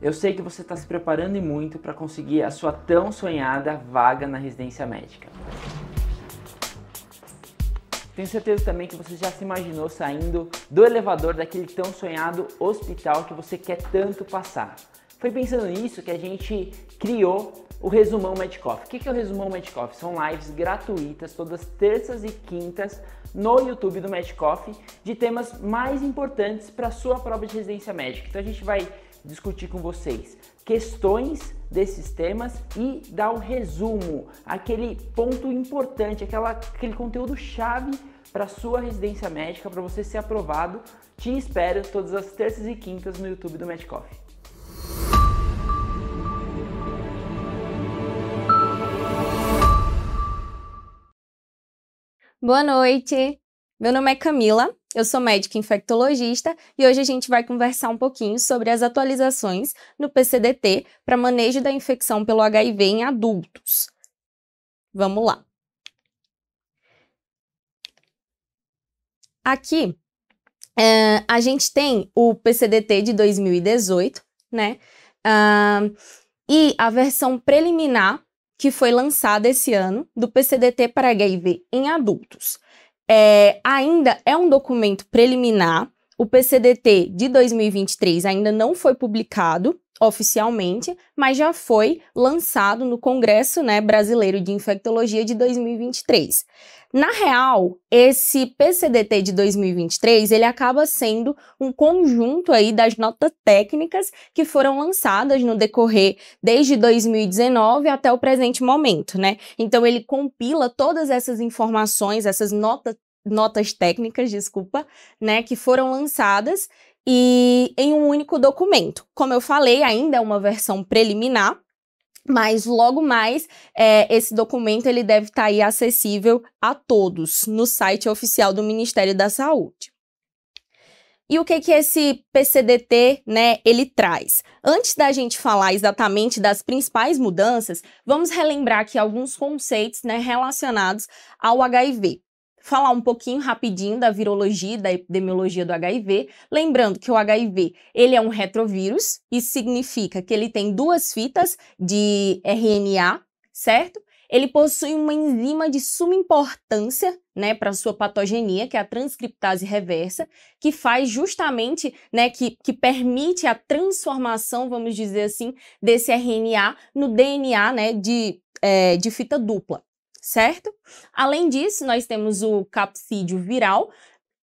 Eu sei que você está se preparando e muito para conseguir a sua tão sonhada vaga na residência médica. Tenho certeza também que você já se imaginou saindo do elevador daquele tão sonhado hospital que você quer tanto passar. Foi pensando nisso que a gente criou o Resumão Medcoff. O que é o Resumão Medcoff? São lives gratuitas todas terças e quintas no YouTube do Medcoff de temas mais importantes para a sua prova de residência médica. Então a gente vai discutir com vocês questões desses temas e dar o resumo, aquele ponto importante, aquele conteúdo chave para a sua residência médica, para você ser aprovado. Te espero todas as terças e quintas no YouTube do Medcoff. Boa noite, meu nome é Camila, eu sou médica infectologista e hoje a gente vai conversar um pouquinho sobre as atualizações no PCDT para manejo da infecção pelo HIV em adultos. Vamos lá. Aqui, a gente tem o PCDT de 2018, né? E a versão preliminar que foi lançada esse ano do PCDT para HIV em adultos. Ainda é um documento preliminar, o PCDT de 2023 ainda não foi publicado oficialmente, mas já foi lançado no Congresso, né, Brasileiro de Infectologia de 2023. Na real, esse PCDT de 2023, ele acaba sendo um conjunto aí das notas técnicas que foram lançadas no decorrer desde 2019 até o presente momento, né? Então ele compila todas essas informações, essas notas técnicas, desculpa, né, que foram lançadas e em um único documento. Como eu falei, ainda é uma versão preliminar, mas logo mais esse documento ele deve estar aí acessível a todos no site oficial do Ministério da Saúde. E o que esse PCDT, né, ele traz? Antes da gente falar exatamente das principais mudanças, vamos relembrar aqui alguns conceitos, né, relacionados ao HIV. Falar um pouquinho rapidinho da virologia e da epidemiologia do HIV, lembrando que o HIV ele é um retrovírus, isso significa que ele tem duas fitas de RNA, certo? Ele possui uma enzima de suma importância, né, para sua patogenia, que é a transcriptase reversa, que faz justamente, né, que permite a transformação, vamos dizer assim, desse RNA no DNA, né, de fita dupla. Certo? Além disso, nós temos o capsídeo viral,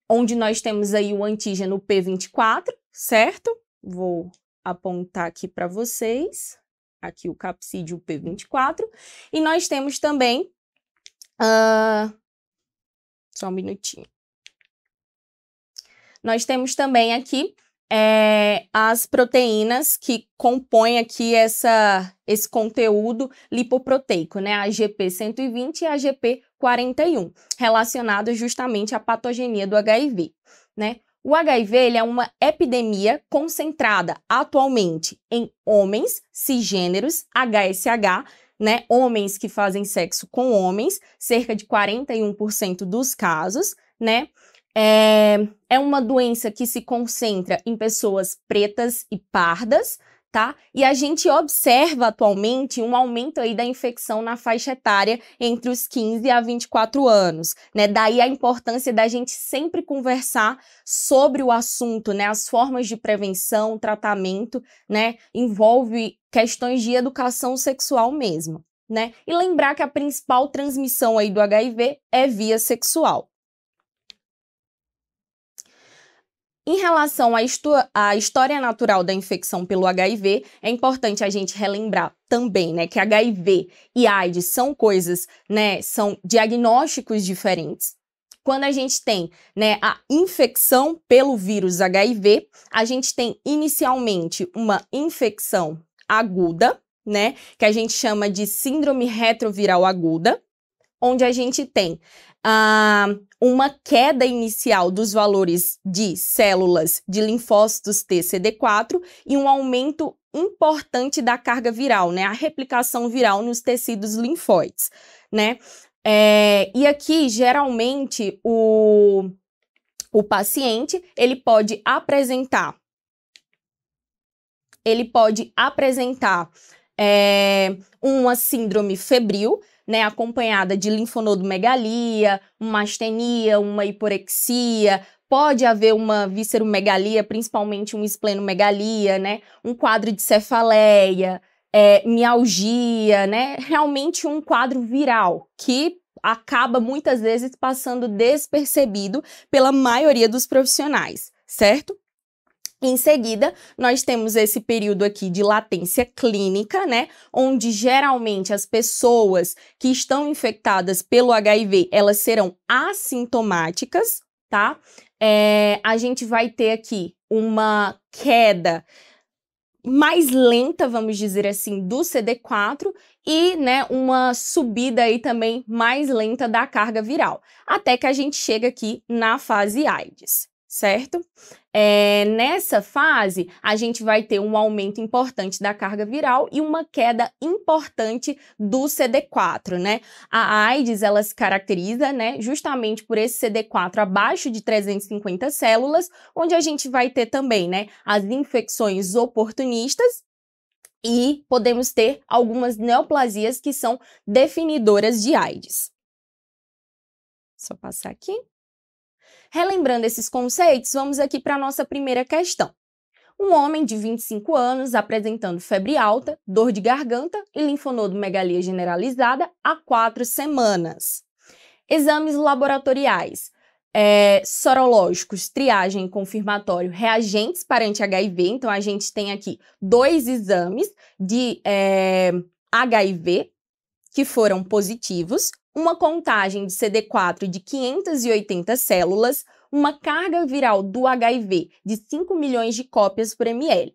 onde nós temos aí o antígeno P24, certo? Vou apontar aqui para vocês, aqui o capsídeo P24, e nós temos também, só um minutinho, nós temos também aqui as proteínas que compõem aqui esse conteúdo lipoproteico, né? A GP120 e a GP41, relacionados justamente à patogenia do HIV, né? O HIV ele é uma epidemia concentrada atualmente em homens cisgêneros, HSH, né? Homens que fazem sexo com homens, cerca de 41% dos casos, né? É uma doença que se concentra em pessoas pretas e pardas, tá? E a gente observa atualmente um aumento aí da infecção na faixa etária entre os 15 a 24 anos, né? Daí a importância da gente sempre conversar sobre o assunto, né? As formas de prevenção, tratamento, né? Envolve questões de educação sexual mesmo, né? E lembrar que a principal transmissão aí do HIV é via sexual. Em relação à história natural da infecção pelo HIV, é importante a gente relembrar também, né, que HIV e AIDS são coisas, né, são diagnósticos diferentes. Quando a gente tem, né, a infecção pelo vírus HIV, a gente tem inicialmente uma infecção aguda, né, que a gente chama de síndrome retroviral aguda, onde a gente tem uma queda inicial dos valores de células de linfócitos T CD4 e um aumento importante da carga viral, né? A replicação viral nos tecidos linfóides, né? E aqui, geralmente, o paciente, ele pode apresentar ele pode apresentar uma síndrome febril, né, acompanhada de linfonodomegalia, uma astenia, uma hiporexia, pode haver uma visceromegalia, principalmente uma esplenomegalia, né, um quadro de cefaleia, mialgia, né, realmente um quadro viral que acaba muitas vezes passando despercebido pela maioria dos profissionais, certo? Em seguida, nós temos esse período aqui de latência clínica, né, onde geralmente as pessoas que estão infectadas pelo HIV, elas serão assintomáticas, tá? A gente vai ter aqui uma queda mais lenta, vamos dizer assim, do CD4 e, né, uma subida aí também mais lenta da carga viral, até que a gente chega aqui na fase AIDS, certo? Nessa fase, a gente vai ter um aumento importante da carga viral e uma queda importante do CD4, né? A AIDS, ela se caracteriza, né, justamente por esse CD4 abaixo de 350 células, onde a gente vai ter também, né, as infecções oportunistas e podemos ter algumas neoplasias que são definidoras de AIDS. Só passar aqui. Relembrando esses conceitos, vamos aqui para a nossa primeira questão. Um homem de 25 anos apresentando febre alta, dor de garganta e linfonodomegalia generalizada há 4 semanas. Exames laboratoriais, sorológicos, triagem confirmatório, reagentes para anti-HIV. Então, a gente tem aqui 2 exames de HIV que foram positivos, uma contagem de CD4 de 580 células, uma carga viral do HIV de 5 milhões de cópias por ml.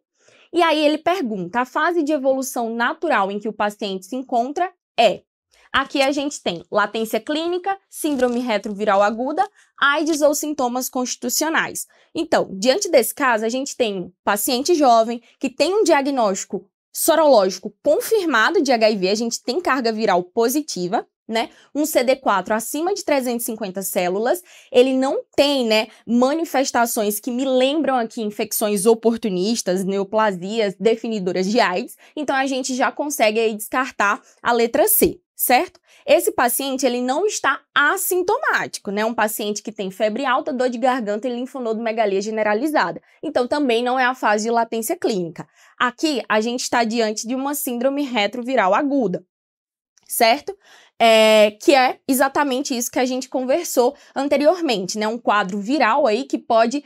E aí ele pergunta, a fase de evolução natural em que o paciente se encontra é... Aqui a gente tem latência clínica, síndrome retroviral aguda, AIDS ou sintomas constitucionais. Então, diante desse caso, a gente tem um paciente jovem que tem um diagnóstico sorológico confirmado de HIV, a gente tem carga viral positiva, né? Um CD4 acima de 350 células, ele não tem, né, manifestações que me lembram aqui infecções oportunistas, neoplasias, definidoras de AIDS, então a gente já consegue aí descartar a letra C, certo? Esse paciente, ele não está assintomático, né? Um paciente que tem febre alta, dor de garganta e linfonodomegalia generalizada. Então, também não é a fase de latência clínica. Aqui, a gente está diante de uma síndrome retroviral aguda, certo? Que é exatamente isso que a gente conversou anteriormente, né? Um quadro viral aí que pode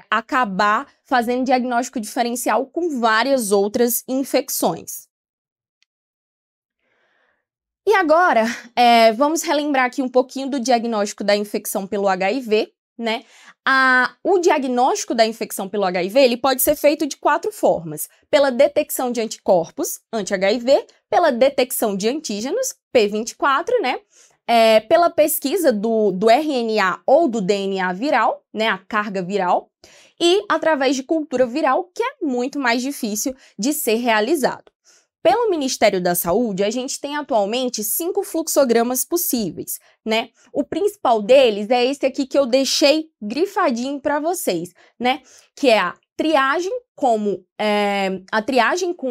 acabar fazendo diagnóstico diferencial com várias outras infecções. E agora, vamos relembrar aqui um pouquinho do diagnóstico da infecção pelo HIV, né? O diagnóstico da infecção pelo HIV, ele pode ser feito de 4 formas. Pela detecção de anticorpos, anti-HIV, pela detecção de antígenos, P24, né? Pela pesquisa do RNA ou do DNA viral, né? A carga viral, e através de cultura viral, que é muito mais difícil de ser realizado. Pelo Ministério da Saúde, a gente tem atualmente 5 fluxogramas possíveis, né? O principal deles é esse aqui que eu deixei grifadinho para vocês, né? Que é a triagem com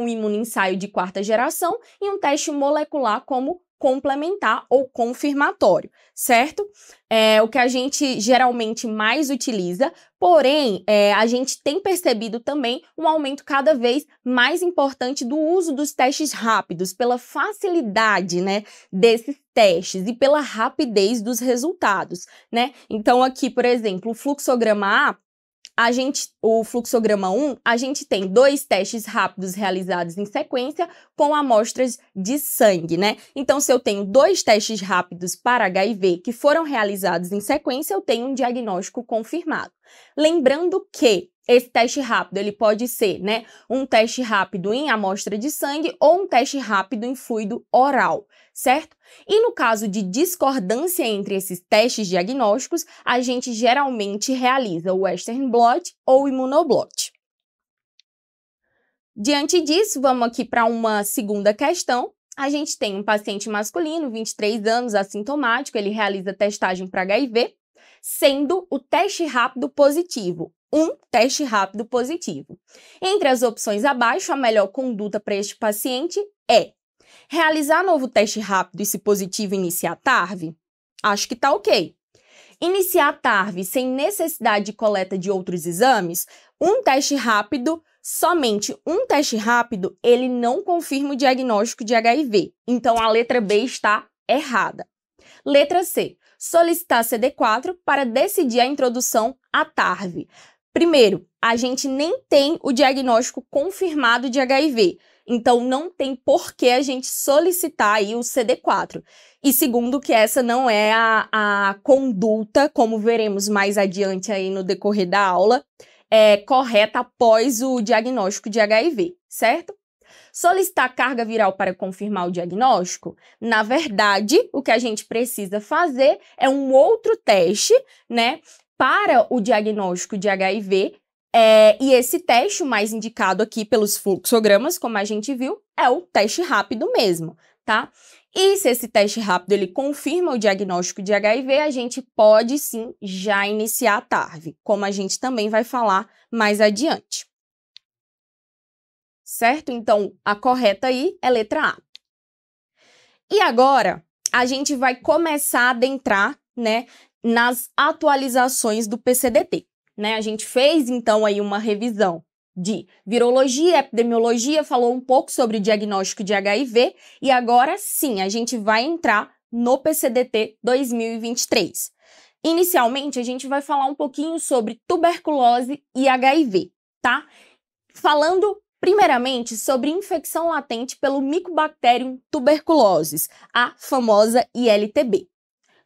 o imunoensaio de 4ª geração e um teste molecular como complementar ou confirmatório, certo? O que a gente geralmente mais utiliza, porém, a gente tem percebido também um aumento cada vez mais importante do uso dos testes rápidos, pela facilidade, né, desses testes e pela rapidez dos resultados, né? Então, aqui, por exemplo, o fluxograma A, o fluxograma 1, a gente tem 2 testes rápidos realizados em sequência com amostras de sangue, né? Então, se eu tenho 2 testes rápidos para HIV que foram realizados em sequência, eu tenho um diagnóstico confirmado. Lembrando que esse teste rápido, ele pode ser, né, um teste rápido em amostra de sangue ou um teste rápido em fluido oral, certo? E no caso de discordância entre esses testes diagnósticos, a gente geralmente realiza o Western blot ou imunoblot. Diante disso, vamos aqui para uma segunda questão. A gente tem um paciente masculino, 23 anos, assintomático, ele realiza testagem para HIV, sendo o teste rápido positivo um teste rápido positivo. Entre as opções abaixo, a melhor conduta para este paciente é realizar novo teste rápido e, se positivo, iniciar TARV? Acho que tá ok. Iniciar TARV sem necessidade de coleta de outros exames? Um teste rápido, somente um teste rápido, ele não confirma o diagnóstico de HIV. Então, a letra B está errada. Letra C. Solicitar CD4 para decidir a introdução à TARV. Primeiro, a gente nem tem o diagnóstico confirmado de HIV, então não tem por que a gente solicitar aí o CD4. E segundo, que essa não é a conduta, como veremos mais adiante aí no decorrer da aula, correta após o diagnóstico de HIV, certo? Solicitar carga viral para confirmar o diagnóstico? Na verdade, o que a gente precisa fazer é um outro teste, né, para o diagnóstico de HIV, e esse teste, o mais indicado aqui pelos fluxogramas, como a gente viu, é o teste rápido mesmo, tá? E se esse teste rápido ele confirma o diagnóstico de HIV, a gente pode sim já iniciar a TARV, como a gente também vai falar mais adiante. Certo? Então, a correta aí é letra A. E agora, a gente vai começar a adentrar, né, nas atualizações do PCDT, né? A gente fez, então, aí uma revisão de virologia, epidemiologia, falou um pouco sobre o diagnóstico de HIV, e agora sim, a gente vai entrar no PCDT 2023. Inicialmente, a gente vai falar um pouquinho sobre tuberculose e HIV, tá? Falando primeiramente sobre infecção latente pelo Mycobacterium tuberculosis, a famosa ILTB.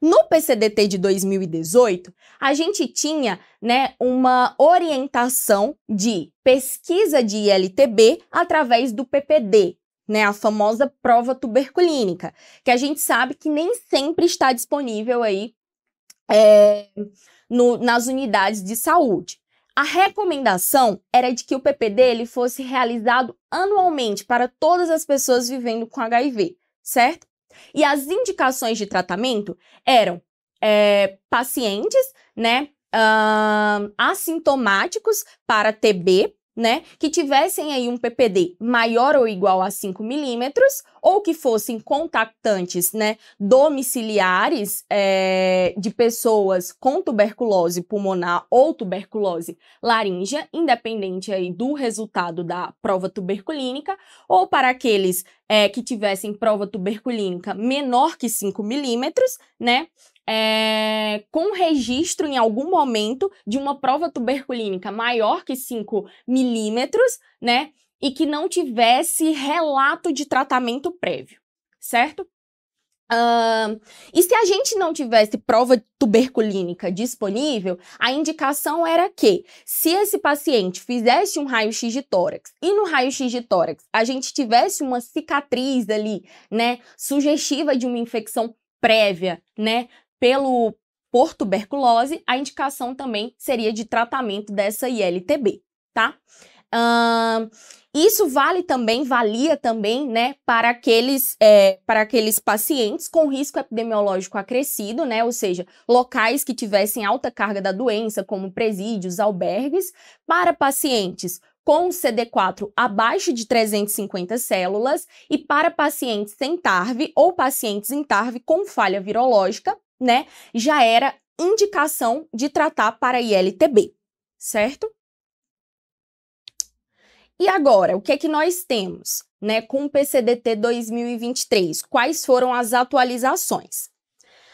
No PCDT de 2018, a gente tinha, né, uma orientação de pesquisa de ILTB através do PPD, né, a famosa prova tuberculínica, que a gente sabe que nem sempre está disponível aí nas unidades de saúde. A recomendação era de que o PPD ele fosse realizado anualmente para todas as pessoas vivendo com HIV, certo? E as indicações de tratamento eram pacientes, né, assintomáticos para TB, né, que tivessem aí um PPD maior ou igual a 5 milímetros, ou que fossem contactantes, né, domiciliares de pessoas com tuberculose pulmonar ou tuberculose laríngea, independente aí do resultado da prova tuberculínica, ou para aqueles que tivessem prova tuberculínica menor que 5 milímetros, né, com registro em algum momento de uma prova tuberculínica maior que 5 milímetros, né, e que não tivesse relato de tratamento prévio, certo? E se a gente não tivesse prova tuberculínica disponível, a indicação era que, se esse paciente fizesse um raio-x de tórax e no raio-x de tórax a gente tivesse uma cicatriz ali, né, sugestiva de uma infecção prévia, né, por tuberculose, a indicação também seria de tratamento dessa ILTB, tá? Isso valia também, né, para aqueles pacientes com risco epidemiológico acrescido, né, ou seja, locais que tivessem alta carga da doença, como presídios, albergues, para pacientes com CD4 abaixo de 350 células e para pacientes sem TARV ou pacientes em TARV com falha virológica, né, já era indicação de tratar para ILTB, certo? E agora, o que é que nós temos, né, com o PCDT 2023? Quais foram as atualizações?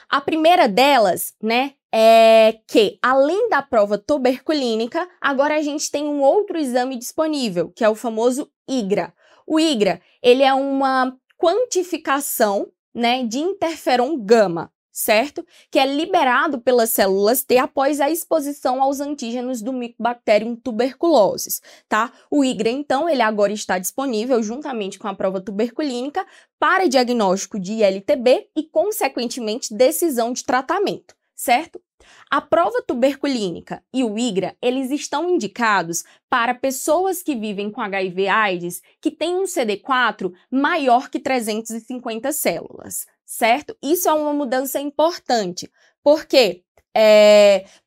A primeira delas, né, é que, além da prova tuberculínica, agora a gente tem um outro exame disponível, que é o famoso IGRA. O IGRA, ele é uma quantificação, né, de interferon gama, certo? Que é liberado pelas células T após a exposição aos antígenos do Mycobacterium tuberculosis, tá? O IGRA, então, ele agora está disponível juntamente com a prova tuberculínica para diagnóstico de ILTB e, consequentemente, decisão de tratamento, certo? A prova tuberculínica e o IGRA, eles estão indicados para pessoas que vivem com HIV/AIDS que têm um CD4 maior que 350 células, certo? Isso é uma mudança importante, porque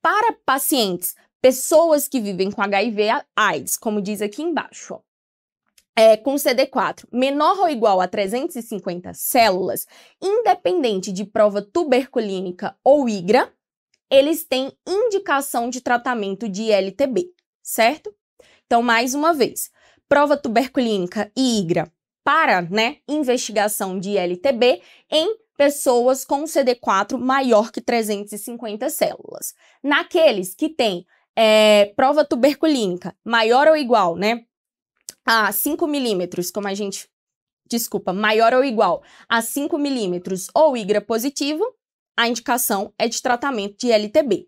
para pacientes pessoas que vivem com HIV/AIDS, como diz aqui embaixo, ó. Com CD4 menor ou igual a 350 células, independente de prova tuberculínica ou IGRA, eles têm indicação de tratamento de ILTB, certo? Então, mais uma vez, prova tuberculínica e IGRA para, né, investigação de ILTB em pessoas com CD4 maior que 350 células. Naqueles que têm prova tuberculínica maior ou igual, né, a 5 milímetros, maior ou igual a 5 milímetros ou IGRA positivo, a indicação é de tratamento de ILTB.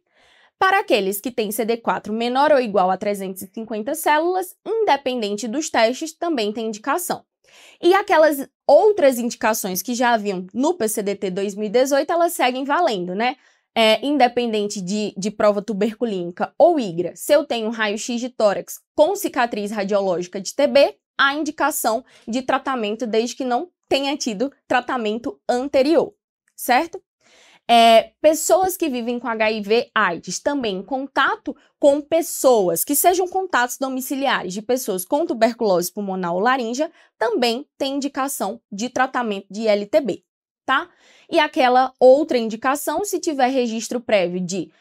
Para aqueles que têm CD4 menor ou igual a 350 células, independente dos testes, também tem indicação. E aquelas outras indicações que já haviam no PCDT 2018, elas seguem valendo, né? Independente de prova tuberculínica ou IGRA, se eu tenho raio-x de tórax com cicatriz radiológica de TB, há indicação de tratamento desde que não tenha tido tratamento anterior, certo? Pessoas que vivem com HIV/AIDS, também em contato com pessoas que sejam contatos domiciliares de pessoas com tuberculose pulmonar ou laríngea, também tem indicação de tratamento de ILTB, tá? E aquela outra indicação, se tiver registro prévio de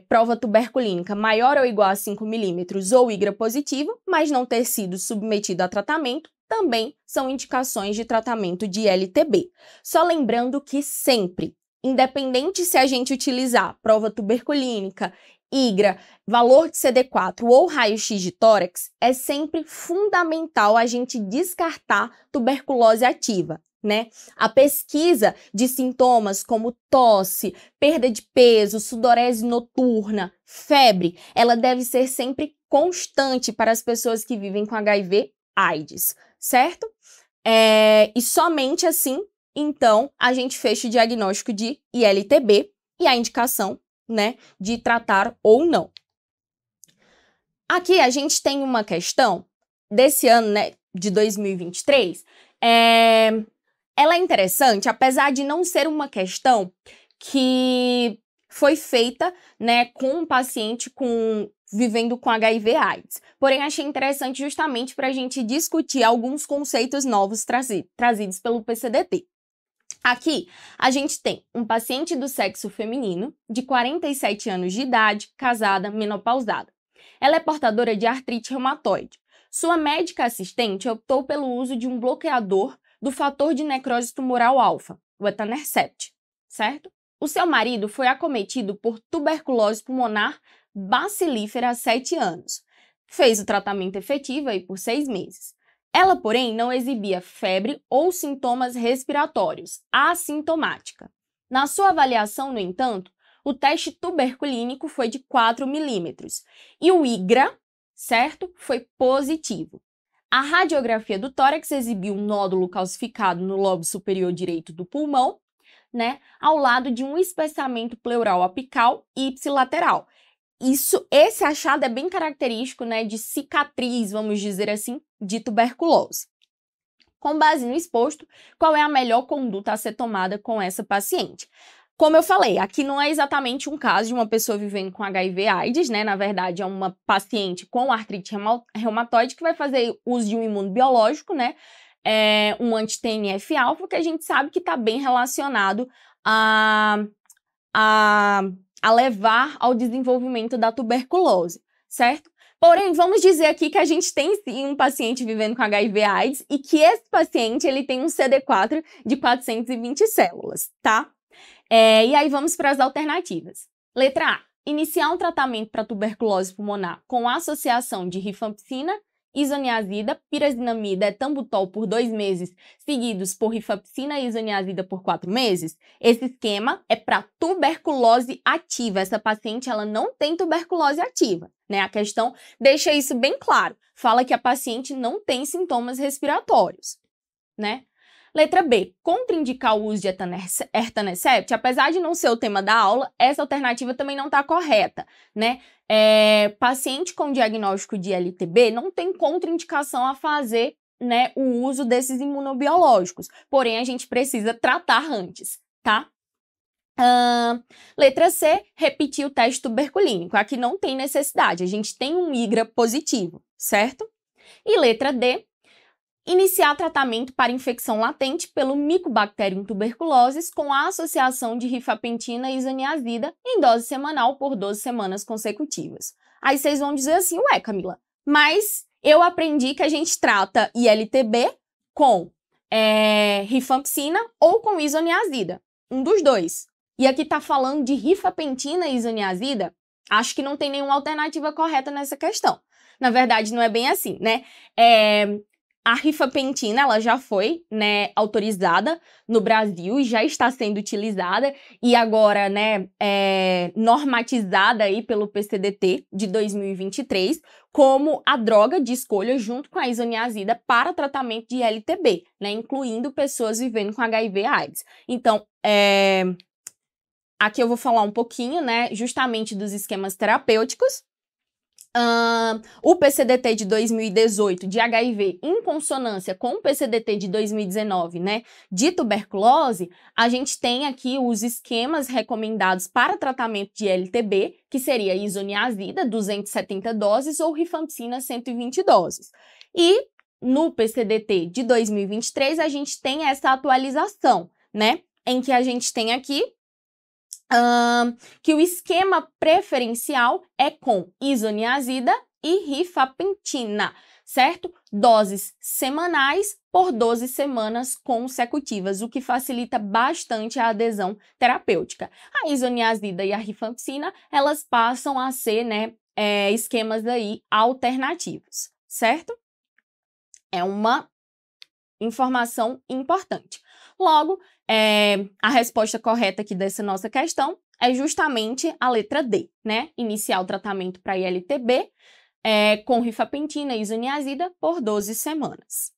prova tuberculínica maior ou igual a 5 milímetros ou IGRA positivo, mas não ter sido submetido a tratamento, também são indicações de tratamento de ILTB. Só lembrando que sempre, independente se a gente utilizar prova tuberculínica, IGRA, valor de CD4 ou raio-x de tórax, é sempre fundamental a gente descartar tuberculose ativa, né? A pesquisa de sintomas como tosse, perda de peso, sudorese noturna, febre, ela deve ser sempre constante para as pessoas que vivem com HIV/AIDS, certo? E somente assim, então, a gente fecha o diagnóstico de ILTB e a indicação, né, de tratar ou não. Aqui a gente tem uma questão desse ano, né, de 2023, ela é interessante, apesar de não ser uma questão que foi feita, né, com um paciente vivendo com HIV/AIDS. Porém, achei interessante justamente para a gente discutir alguns conceitos novos trazidos pelo PCDT. Aqui, a gente tem um paciente do sexo feminino, de 47 anos de idade, casada, menopausada. Ela é portadora de artrite reumatoide. Sua médica assistente optou pelo uso de um bloqueador do fator de necrose tumoral alfa, o etanercept, certo? O seu marido foi acometido por tuberculose pulmonar bacilífera há 7 anos. Fez o tratamento efetivo aí por 6 meses. Ela, porém, não exibia febre ou sintomas respiratórios, assintomática. Na sua avaliação, no entanto, o teste tuberculínico foi de 4 milímetros e o IGRA, certo, foi positivo. A radiografia do tórax exibiu um nódulo calcificado no lobo superior direito do pulmão, né, ao lado de um espessamento pleural apical ipsilateral. Esse achado é bem característico, né, de cicatriz, vamos dizer assim, de tuberculose. Com base no exposto, qual é a melhor conduta a ser tomada com essa paciente? Como eu falei, aqui não é exatamente um caso de uma pessoa vivendo com HIV/AIDS, né? Na verdade, é uma paciente com artrite reumatoide que vai fazer uso de um imunobiológico, né? Um anti-TNF-alfa, que a gente sabe que está bem relacionado a levar ao desenvolvimento da tuberculose, certo? Porém, vamos dizer aqui que a gente tem sim um paciente vivendo com HIV/AIDS e que esse paciente ele tem um CD4 de 420 células, tá? E aí vamos para as alternativas. Letra A. Iniciar um tratamento para tuberculose pulmonar com associação de rifampicina, isoniazida, pirazinamida, etambutol por 2 meses, seguidos por rifampicina e isoniazida por 4 meses. Esse esquema é para tuberculose ativa. Essa paciente ela não tem tuberculose ativa, né? A questão deixa isso bem claro. Fala que a paciente não tem sintomas respiratórios, né? Letra B. Contraindicar o uso de etanercept, apesar de não ser o tema da aula, essa alternativa também não está correta, né? Paciente com diagnóstico de ILTB não tem contraindicação a fazer, né, o uso desses imunobiológicos, porém a gente precisa tratar antes, tá? Letra C, repetir o teste tuberculínico. Aqui não tem necessidade, a gente tem um IGRA positivo, certo? E letra D, iniciar tratamento para infecção latente pelo Mycobacterium tuberculosis com a associação de rifampicina e isoniazida em dose semanal por 12 semanas consecutivas. Aí vocês vão dizer assim, ué, Camila, mas eu aprendi que a gente trata ILTB com rifampicina ou com isoniazida, um dos dois. E aqui tá falando de rifampicina e isoniazida, acho que não tem nenhuma alternativa correta nessa questão. Na verdade, não é bem assim, né? A rifampicina, ela já foi, né, autorizada no Brasil e já está sendo utilizada e agora, né, normatizada aí pelo PCDT de 2023 como a droga de escolha junto com a isoniazida para tratamento de ILTB, né, incluindo pessoas vivendo com HIV/AIDS. Então, aqui eu vou falar um pouquinho, né, justamente dos esquemas terapêuticos. O PCDT de 2018 de HIV em consonância com o PCDT de 2019, né, de tuberculose, a gente tem aqui os esquemas recomendados para tratamento de ILTB, que seria isoniazida, 270 doses, ou rifampicina, 120 doses. E no PCDT de 2023, a gente tem essa atualização, né, em que a gente tem aqui que o esquema preferencial é com isoniazida e rifampicina, certo? Doses semanais por 12 semanas consecutivas, o que facilita bastante a adesão terapêutica. A isoniazida e a rifampicina, elas passam a ser, né, esquemas aí alternativos, certo? É uma informação importante. Logo, a resposta correta aqui dessa nossa questão é justamente a letra D, né? Iniciar o tratamento para ILTB com rifampicina e isoniazida por 12 semanas.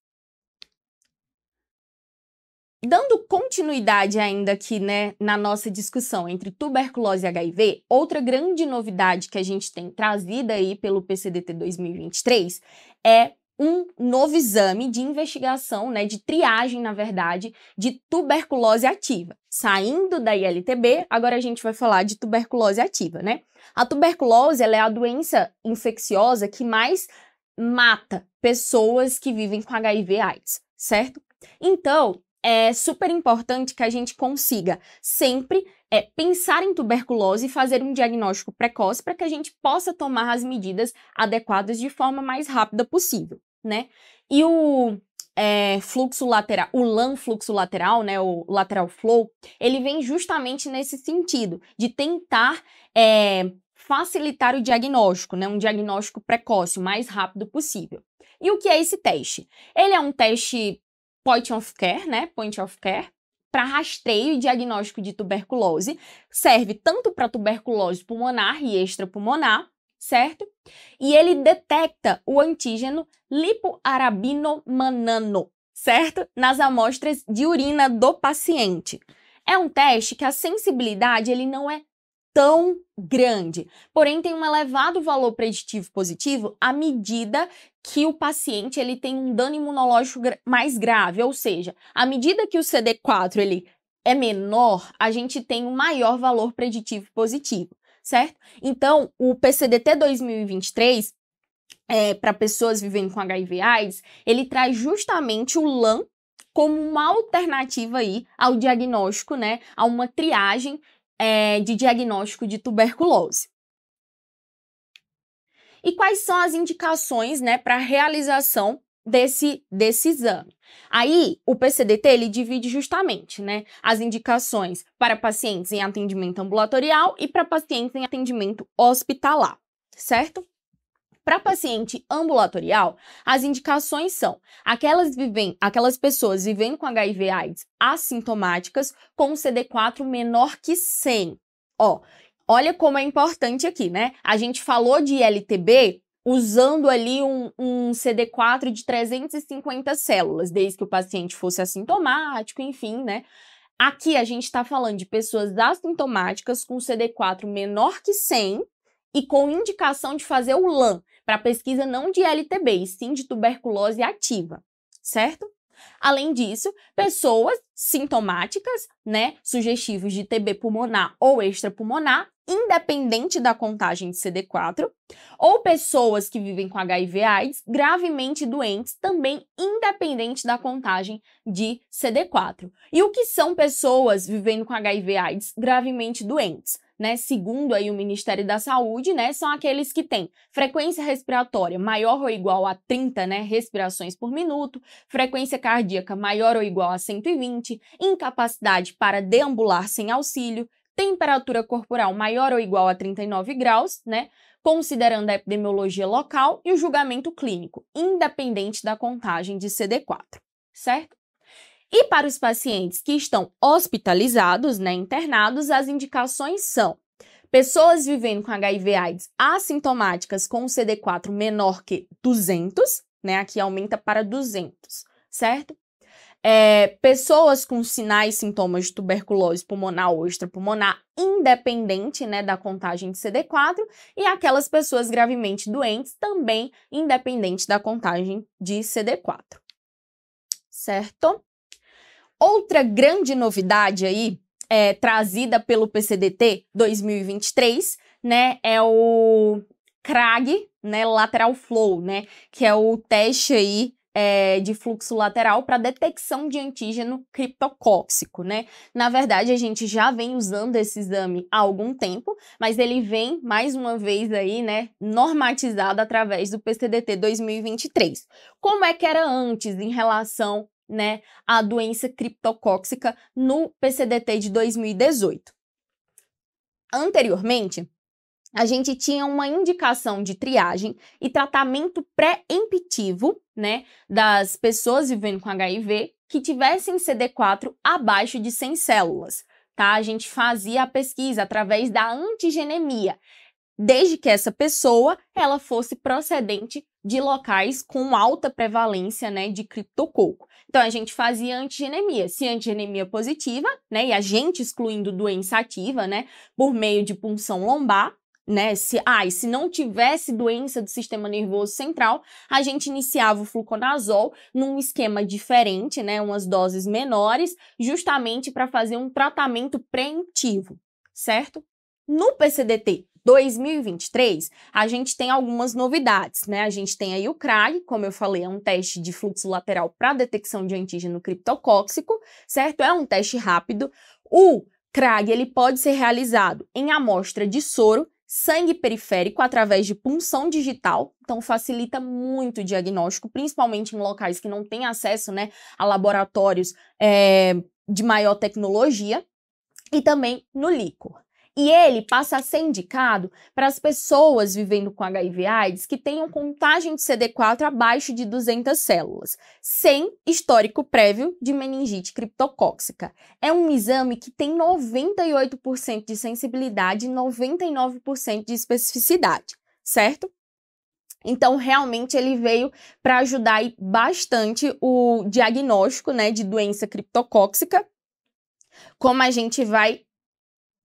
Dando continuidade ainda aqui, né, na nossa discussão entre tuberculose e HIV, outra grande novidade que a gente tem trazida aí pelo PCDT 2023 é um novo exame de investigação, né, de triagem, na verdade, de tuberculose ativa. Saindo da ILTB, agora a gente vai falar de tuberculose ativa, né? A tuberculose, ela é a doença infecciosa que mais mata pessoas que vivem com HIV/AIDS, certo? Então, é super importante que a gente consiga sempre pensar em tuberculose e fazer um diagnóstico precoce para que a gente possa tomar as medidas adequadas de forma mais rápida possível, né? E o fluxo lateral, o LAM fluxo lateral, né, o lateral flow, ele vem justamente nesse sentido, de tentar facilitar o diagnóstico, né, um diagnóstico precoce, o mais rápido possível. E o que é esse teste? Ele é um teste point of care, né, point of care, para rastreio e diagnóstico de tuberculose, serve tanto para tuberculose pulmonar e extrapulmonar, certo? E ele detecta o antígeno lipoarabinomanano, certo? Nas amostras de urina do paciente. É um teste que a sensibilidade ele não é tão grande, porém tem um elevado valor preditivo positivo à medida que o paciente ele tem um dano imunológico mais grave, ou seja, à medida que o CD4 ele é menor, a gente tem um maior valor preditivo positivo, certo? Então, o PCDT 2023, para pessoas vivendo com HIV/AIDS, ele traz justamente o LAM como uma alternativa aí ao diagnóstico, né, a uma triagem de diagnóstico de tuberculose. E quais são as indicações, né, para a realização desse exame? Aí, o PCDT, ele divide justamente, né, as indicações para pacientes em atendimento ambulatorial e para pacientes em atendimento hospitalar, certo? Para paciente ambulatorial, as indicações são aquelas pessoas vivendo com HIV/AIDS assintomáticas com CD4 menor que 100. Olha como é importante aqui, né? A gente falou de ILTB usando ali um CD4 de 350 células, desde que o paciente fosse assintomático, enfim, né? Aqui a gente está falando de pessoas assintomáticas com CD4 menor que 100 e com indicação de fazer o LAM, para pesquisa não de ILTB, e sim de tuberculose ativa, certo? Além disso, pessoas sintomáticas, né, sugestivos de TB pulmonar ou extrapulmonar, independente da contagem de CD4, ou pessoas que vivem com HIV/AIDS gravemente doentes, também independente da contagem de CD4. E o que são pessoas vivendo com HIV/AIDS gravemente doentes? Né, segundo aí o Ministério da Saúde, né, são aqueles que têm frequência respiratória maior ou igual a 30, né, respirações por minuto, frequência cardíaca maior ou igual a 120, incapacidade para deambular sem auxílio, temperatura corporal maior ou igual a 39 graus, né, considerando a epidemiologia local e o julgamento clínico, independente da contagem de CD4, certo? E para os pacientes que estão hospitalizados, né, internados, as indicações são pessoas vivendo com HIV/AIDS assintomáticas com CD4 menor que 200, né, aqui aumenta para 200, certo? Pessoas com sinais e sintomas de tuberculose pulmonar ou extrapulmonar, independente, né, da contagem de CD4, e aquelas pessoas gravemente doentes, também independente da contagem de CD4, certo? Outra grande novidade aí, trazida pelo PCDT 2023, né, é o CRAG, né, Lateral Flow, né, que é o teste aí de fluxo lateral para detecção de antígeno criptocóxico, né? Na verdade, a gente já vem usando esse exame há algum tempo, mas ele vem, mais uma vez aí, né, normatizado através do PCDT 2023. Como é que era antes em relação, né, à doença criptocóxica no PCDT de 2018? Anteriormente, a gente tinha uma indicação de triagem e tratamento pré-emptivo, né, das pessoas vivendo com HIV que tivessem CD4 abaixo de 100 células, tá? A gente fazia a pesquisa através da antigenemia, desde que essa pessoa ela fosse procedente de locais com alta prevalência, né, de criptococo. Então, a gente fazia antigenemia. Se antigenemia positiva, né, e a gente excluindo doença ativa, né, por meio de punção lombar, né, se não tivesse doença do sistema nervoso central, a gente iniciava o fluconazol num esquema diferente, né, umas doses menores, justamente para fazer um tratamento preemptivo, certo? No PCDT 2023, a gente tem algumas novidades, né? A gente tem aí o CRAG, como eu falei, é um teste de fluxo lateral para detecção de antígeno criptocóxico, certo? É um teste rápido. O CRAG, ele pode ser realizado em amostra de soro, sangue periférico através de punção digital, então facilita muito o diagnóstico, principalmente em locais que não têm acesso, né, a laboratórios de maior tecnologia, e também no líquor. E ele passa a ser indicado para as pessoas vivendo com HIV/AIDS que tenham contagem de CD4 abaixo de 200 células, sem histórico prévio de meningite criptocóxica. É um exame que tem 98% de sensibilidade e 99% de especificidade, certo? Então, realmente, ele veio para ajudar aí bastante o diagnóstico, né, de doença criptocóxica, como a gente vai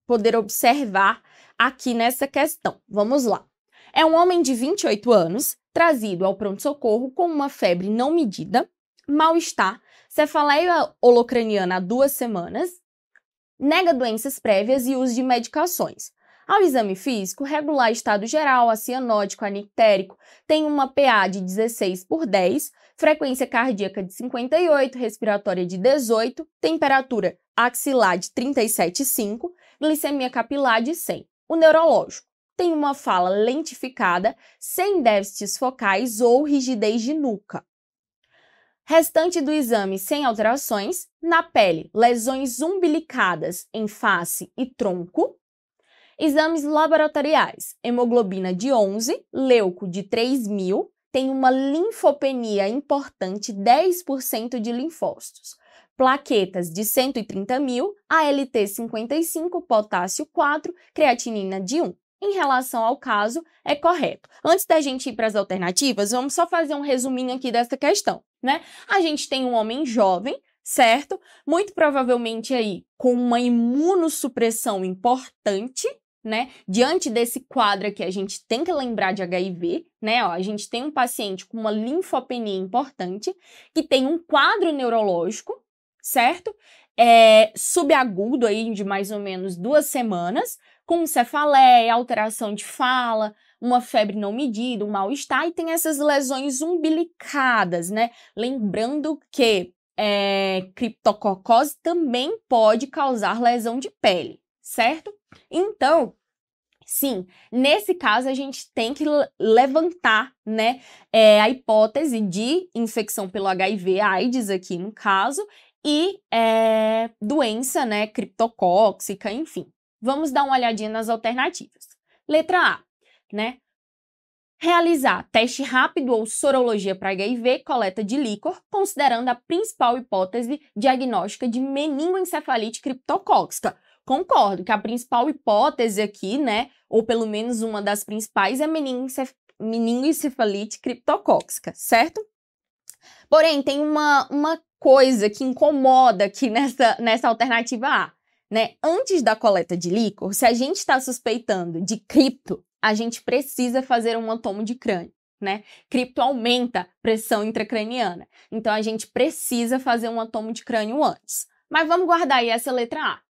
poder observar aqui nessa questão. Vamos lá. É um homem de 28 anos, trazido ao pronto-socorro com uma febre não medida, mal-estar, cefaleia holocraniana há 2 semanas, nega doenças prévias e uso de medicações. Ao exame físico, regular estado geral, acianótico, anictérico, tem uma PA de 16/10, frequência cardíaca de 58, respiratória de 18, temperatura axilar de 37,5, glicemia capilar de 100. O neurológico tem uma fala lentificada, sem déficits focais ou rigidez de nuca. Restante do exame sem alterações, na pele, lesões umbilicadas em face e tronco. Exames laboratoriais, hemoglobina de 11, leuco de 3.000, tem uma linfopenia importante, 10% de linfócitos. Plaquetas de 130.000, ALT 55, potássio 4, creatinina de 1. Em relação ao caso, é correto. Antes da gente ir para as alternativas, vamos só fazer um resuminho aqui dessa questão, né? A gente tem um homem jovem, certo? Muito provavelmente aí com uma imunossupressão importante, né? Diante desse quadro aqui, a gente tem que lembrar de HIV, né? Ó, a gente tem um paciente com uma linfopenia importante, que tem um quadro neurológico, certo? Subagudo aí de mais ou menos 2 semanas, com cefaleia, alteração de fala, uma febre não medida, um mal-estar, e tem essas lesões umbilicadas, né? Lembrando que criptococose também pode causar lesão de pele, certo? Então, sim, nesse caso a gente tem que levantar, né, a hipótese de infecção pelo HIV/AIDS aqui no caso, e doença, né, criptocóxica, enfim. Vamos dar uma olhadinha nas alternativas. Letra A, né? Realizar teste rápido ou sorologia para HIV, coleta de líquor, considerando a principal hipótese diagnóstica de meningoencefalite criptocóxica. Concordo que a principal hipótese aqui, né, ou pelo menos uma das principais, é meningoencefalite criptocóxica, certo? Porém, tem uma coisa que incomoda aqui nessa alternativa A, né? Antes da coleta de líquor, se a gente está suspeitando de cripto, a gente precisa fazer um tomo de crânio, né? Cripto aumenta a pressão intracraniana, então a gente precisa fazer um tomo de crânio antes. Mas vamos guardar aí essa letra A.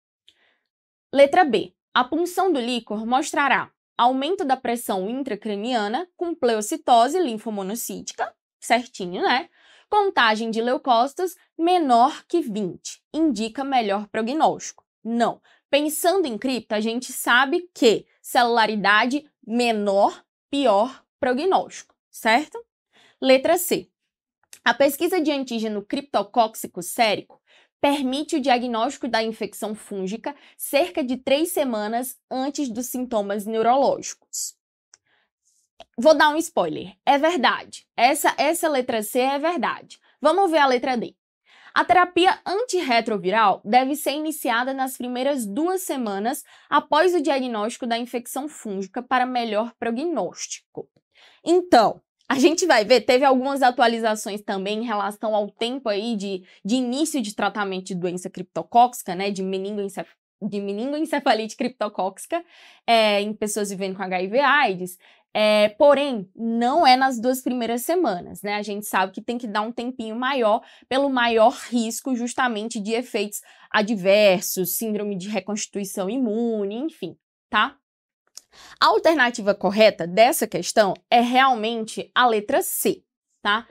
Letra B. A punção do líquor mostrará aumento da pressão intracraniana com pleocitose linfomonocítica, certinho, né? Contagem de leucócitos menor que 20, indica melhor prognóstico. Não. Pensando em cripto, a gente sabe que celularidade menor, pior prognóstico, certo? Letra C. A pesquisa de antígeno criptocóxico sérico permite o diagnóstico da infecção fúngica cerca de 3 semanas antes dos sintomas neurológicos. Vou dar um spoiler. É verdade. Essa letra C é verdade. Vamos ver a letra D. A terapia antirretroviral deve ser iniciada nas primeiras 2 semanas após o diagnóstico da infecção fúngica para melhor prognóstico. Então, a gente vai ver, teve algumas atualizações também em relação ao tempo aí de início de tratamento de doença criptocóxica, né, de meningoencefalite criptocóxica em pessoas vivendo com HIV/AIDS. Porém, não é nas 2 primeiras semanas, né? A gente sabe que tem que dar um tempinho maior pelo maior risco justamente de efeitos adversos, síndrome de reconstituição imune, enfim, tá? A alternativa correta dessa questão é realmente a letra C, tá?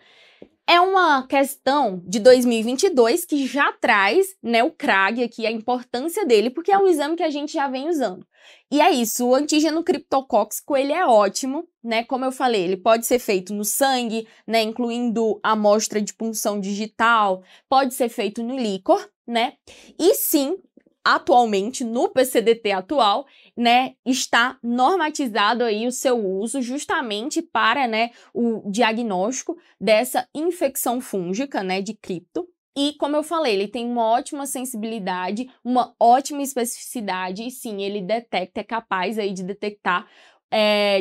É uma questão de 2022 que já traz, né, o CRAG aqui, a importância dele, porque é um exame que a gente já vem usando. E é isso, o antígeno criptocóxico, ele é ótimo, né, como eu falei, ele pode ser feito no sangue, né, incluindo a amostra de punção digital, pode ser feito no líquor, né, e sim, atualmente, no PCDT atual, né, está normatizado aí o seu uso justamente para, né, o diagnóstico dessa infecção fúngica, né, de cripto. E, como eu falei, ele tem uma ótima sensibilidade, uma ótima especificidade, e sim, ele detecta, é capaz aí de detectar,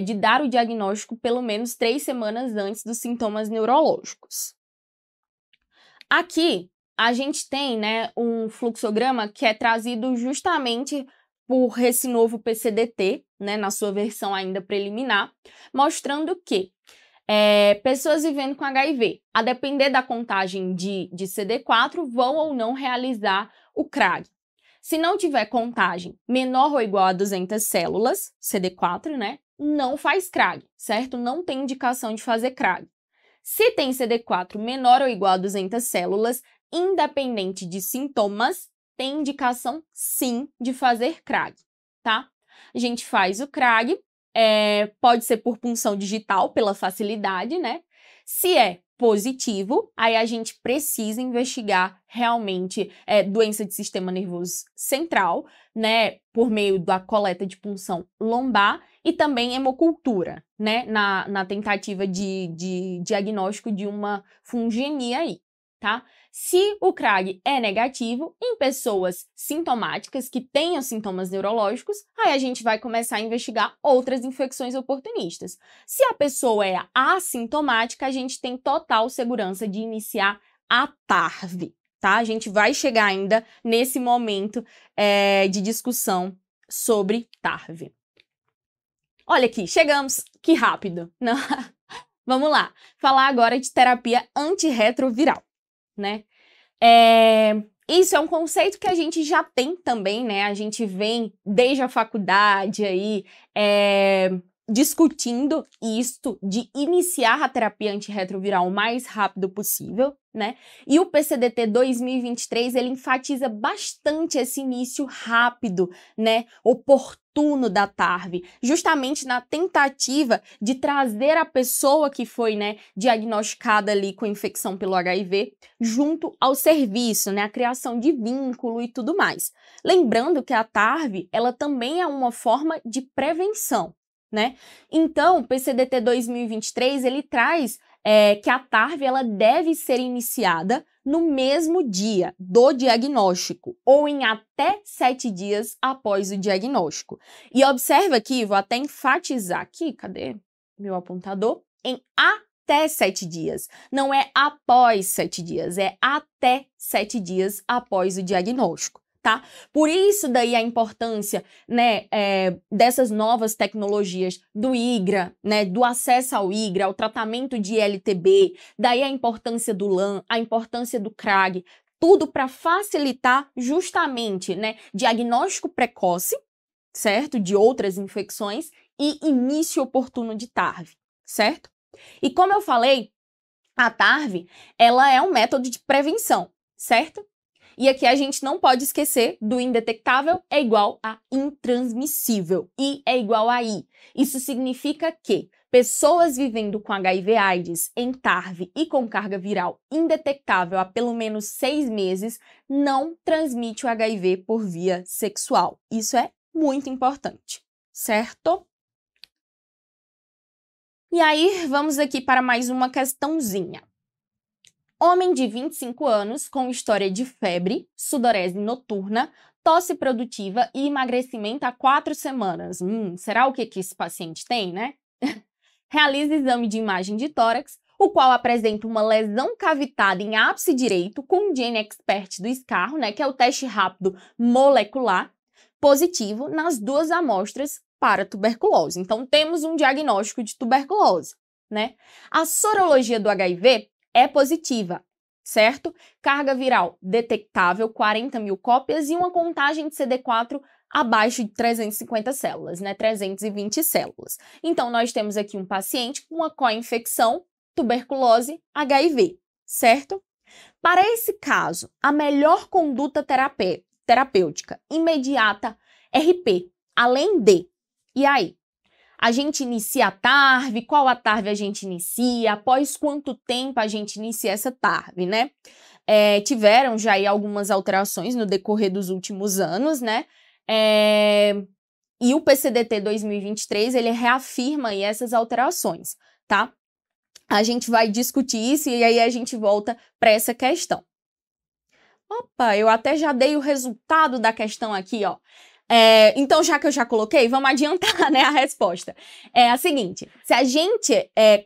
de dar o diagnóstico pelo menos 3 semanas antes dos sintomas neurológicos. Aqui, a gente tem, né, um fluxograma que é trazido justamente por esse novo PCDT, né, na sua versão ainda preliminar, mostrando que pessoas vivendo com HIV, a depender da contagem de CD4, vão ou não realizar o CRAG. Se não tiver contagem menor ou igual a 200 células, CD4, né, não faz CRAG, certo? Não tem indicação de fazer CRAG. Se tem CD4 menor ou igual a 200 células, independente de sintomas, tem indicação sim de fazer CRAG, tá? A gente faz o CRAG, pode ser por punção digital, pela facilidade, né? Se é positivo, aí a gente precisa investigar realmente doença de sistema nervoso central, né? Por meio da coleta de punção lombar e também hemocultura, né? Na tentativa de diagnóstico de uma fungenia aí, tá? Se o CRAG é negativo, em pessoas sintomáticas que tenham sintomas neurológicos, aí a gente vai começar a investigar outras infecções oportunistas. Se a pessoa é assintomática, a gente tem total segurança de iniciar a TARV, tá? A gente vai chegar ainda nesse momento de discussão sobre TARV. Olha aqui, chegamos, que rápido. Não. Vamos lá, falar agora de terapia antirretroviral, né? Isso é um conceito que a gente já tem também, né? A gente vem desde a faculdade aí discutindo isto de iniciar a terapia antirretroviral o mais rápido possível, né? E o PCDT 2023, ele enfatiza bastante esse início rápido, né? Oportuno da TARV, justamente na tentativa de trazer a pessoa que foi, né, diagnosticada ali com infecção pelo HIV junto ao serviço, né? A criação de vínculo e tudo mais. Lembrando que a TARV, ela também é uma forma de prevenção, né? Então, o PCDT 2023, ele traz que a TARV ela deve ser iniciada no mesmo dia do diagnóstico ou em até 7 dias após o diagnóstico. E observa aqui, vou até enfatizar aqui, cadê meu apontador? Em até 7 dias. Não é após 7 dias, é até 7 dias após o diagnóstico. Tá? Por isso daí a importância, né, dessas novas tecnologias do IGRA, né, do acesso ao IGRA, ao tratamento de LTB, daí a importância do LAN, a importância do CRAG, tudo para facilitar justamente, né, diagnóstico precoce, certo, de outras infecções e início oportuno de TARV, certo? E como eu falei, a TARV, ela é um método de prevenção, certo? E aqui a gente não pode esquecer do indetectável é igual a intransmissível, I é igual a I. Isso significa que pessoas vivendo com HIV/AIDS em TARV e com carga viral indetectável há pelo menos 6 meses não transmite o HIV por via sexual. Isso é muito importante, certo? E aí, vamos aqui para mais uma questãozinha. Homem de 25 anos com história de febre, sudorese noturna, tosse produtiva e emagrecimento há 4 semanas. Será o que esse paciente tem, né? Realiza exame de imagem de tórax, o qual apresenta uma lesão cavitada em ápice direito com Gene Expert do escarro, né, que é o teste rápido molecular, positivo nas 2 amostras para tuberculose. Então, temos um diagnóstico de tuberculose, né? A sorologia do HIV é positiva, certo? Carga viral detectável, 40 mil cópias e uma contagem de CD4 abaixo de 350 células, né? 320 células. Então, nós temos aqui um paciente com uma co-infecção, tuberculose, HIV, certo? Para esse caso, a melhor conduta terapêutica imediata, RP, além de, e aí? A gente inicia a TARV, qual a TARV a gente inicia, após quanto tempo a gente inicia essa TARV, né? Tiveram já aí algumas alterações no decorrer dos últimos anos, né? E o PCDT 2023, ele reafirma aí essas alterações, tá? A gente vai discutir isso e aí a gente volta para essa questão. Opa, eu até já dei o resultado da questão aqui, ó. Então, já que eu já coloquei, vamos adiantar, né, a resposta. É a seguinte, se a gente,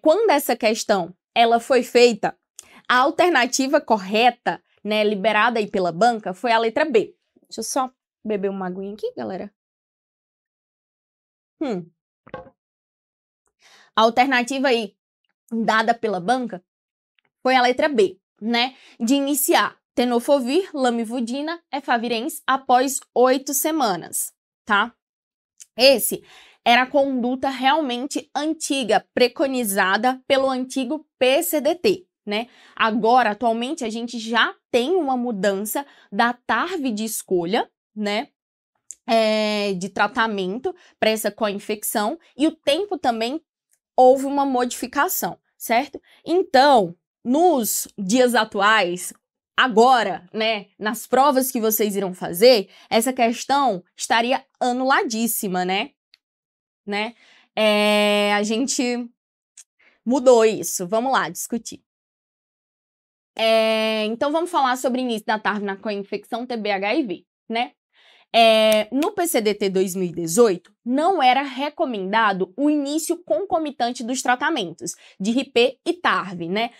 quando essa questão ela foi feita, a alternativa correta, né, liberada aí pela banca, foi a letra B. Deixa eu só beber uma aguinha aqui, galera. A alternativa aí dada pela banca foi a letra B, né, de iniciar tenofovir, lamivudina, efavirenz após 8 semanas, tá? Esse era a conduta realmente antiga, preconizada pelo antigo PCDT, né? Agora, atualmente, a gente já tem uma mudança da TARV de escolha, né? De tratamento para essa co-infecção e o tempo também houve uma modificação, certo? Então, nos dias atuais, agora, né, nas provas que vocês irão fazer, essa questão estaria anuladíssima, né? A gente mudou isso. Vamos lá, discutir. Então, vamos falar sobre o início da TARV na co-infecção TB-HIV, né? No PCDT 2018, não era recomendado o início concomitante dos tratamentos de RIP e TARV, né?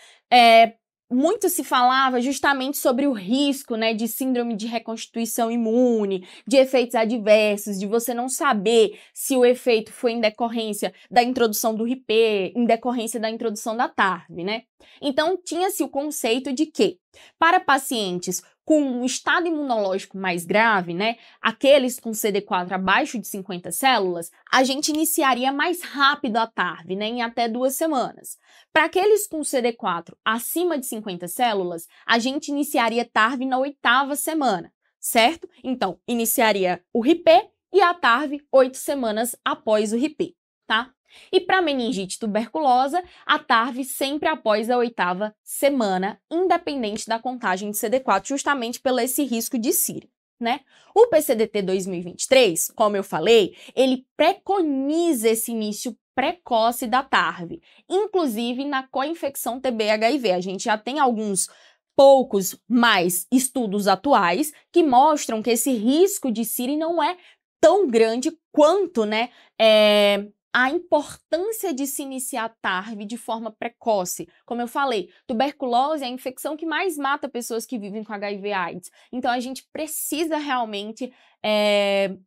muito se falava justamente sobre o risco, né, de síndrome de reconstituição imune, de efeitos adversos, de você não saber se o efeito foi em decorrência da introdução do RIP, em decorrência da introdução da TARV, né? Então, tinha-se o conceito de que, para pacientes com um estado imunológico mais grave, né, aqueles com CD4 abaixo de 50 células, a gente iniciaria mais rápido a TARV, né, em até 2 semanas. Para aqueles com CD4 acima de 50 células, a gente iniciaria TARV na 8ª semana, certo? Então, iniciaria o RIP e a TARV 8 semanas após o RIP, tá? E para meningite tuberculosa, a TARV sempre após a 8ª semana, independente da contagem de CD4, justamente pelo esse risco de CIR, né? O PCDT 2023, como eu falei, ele preconiza esse início precoce da TARV, inclusive na co-infecção TB-HIV. A gente já tem alguns poucos mais estudos atuais que mostram que esse risco de CIR não é tão grande quanto, né, a importância de se iniciar a TARV de forma precoce. Como eu falei, tuberculose é a infecção que mais mata pessoas que vivem com HIV/AIDS. Então, a gente precisa realmente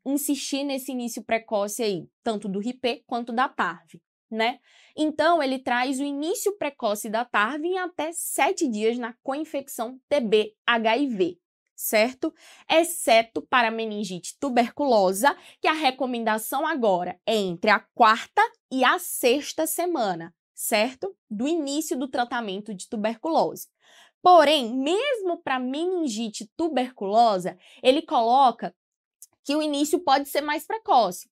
insistir nesse início precoce aí, tanto do RIP quanto da TARV, né? Então, ele traz o início precoce da TARV em até 7 dias na co-infecção TB-HIV. Certo? Exceto para meningite tuberculosa, que a recomendação agora é entre a 4ª e a 6ª semana, certo? Do início do tratamento de tuberculose. Porém, mesmo para meningite tuberculosa, ele coloca que o início pode ser mais precoce,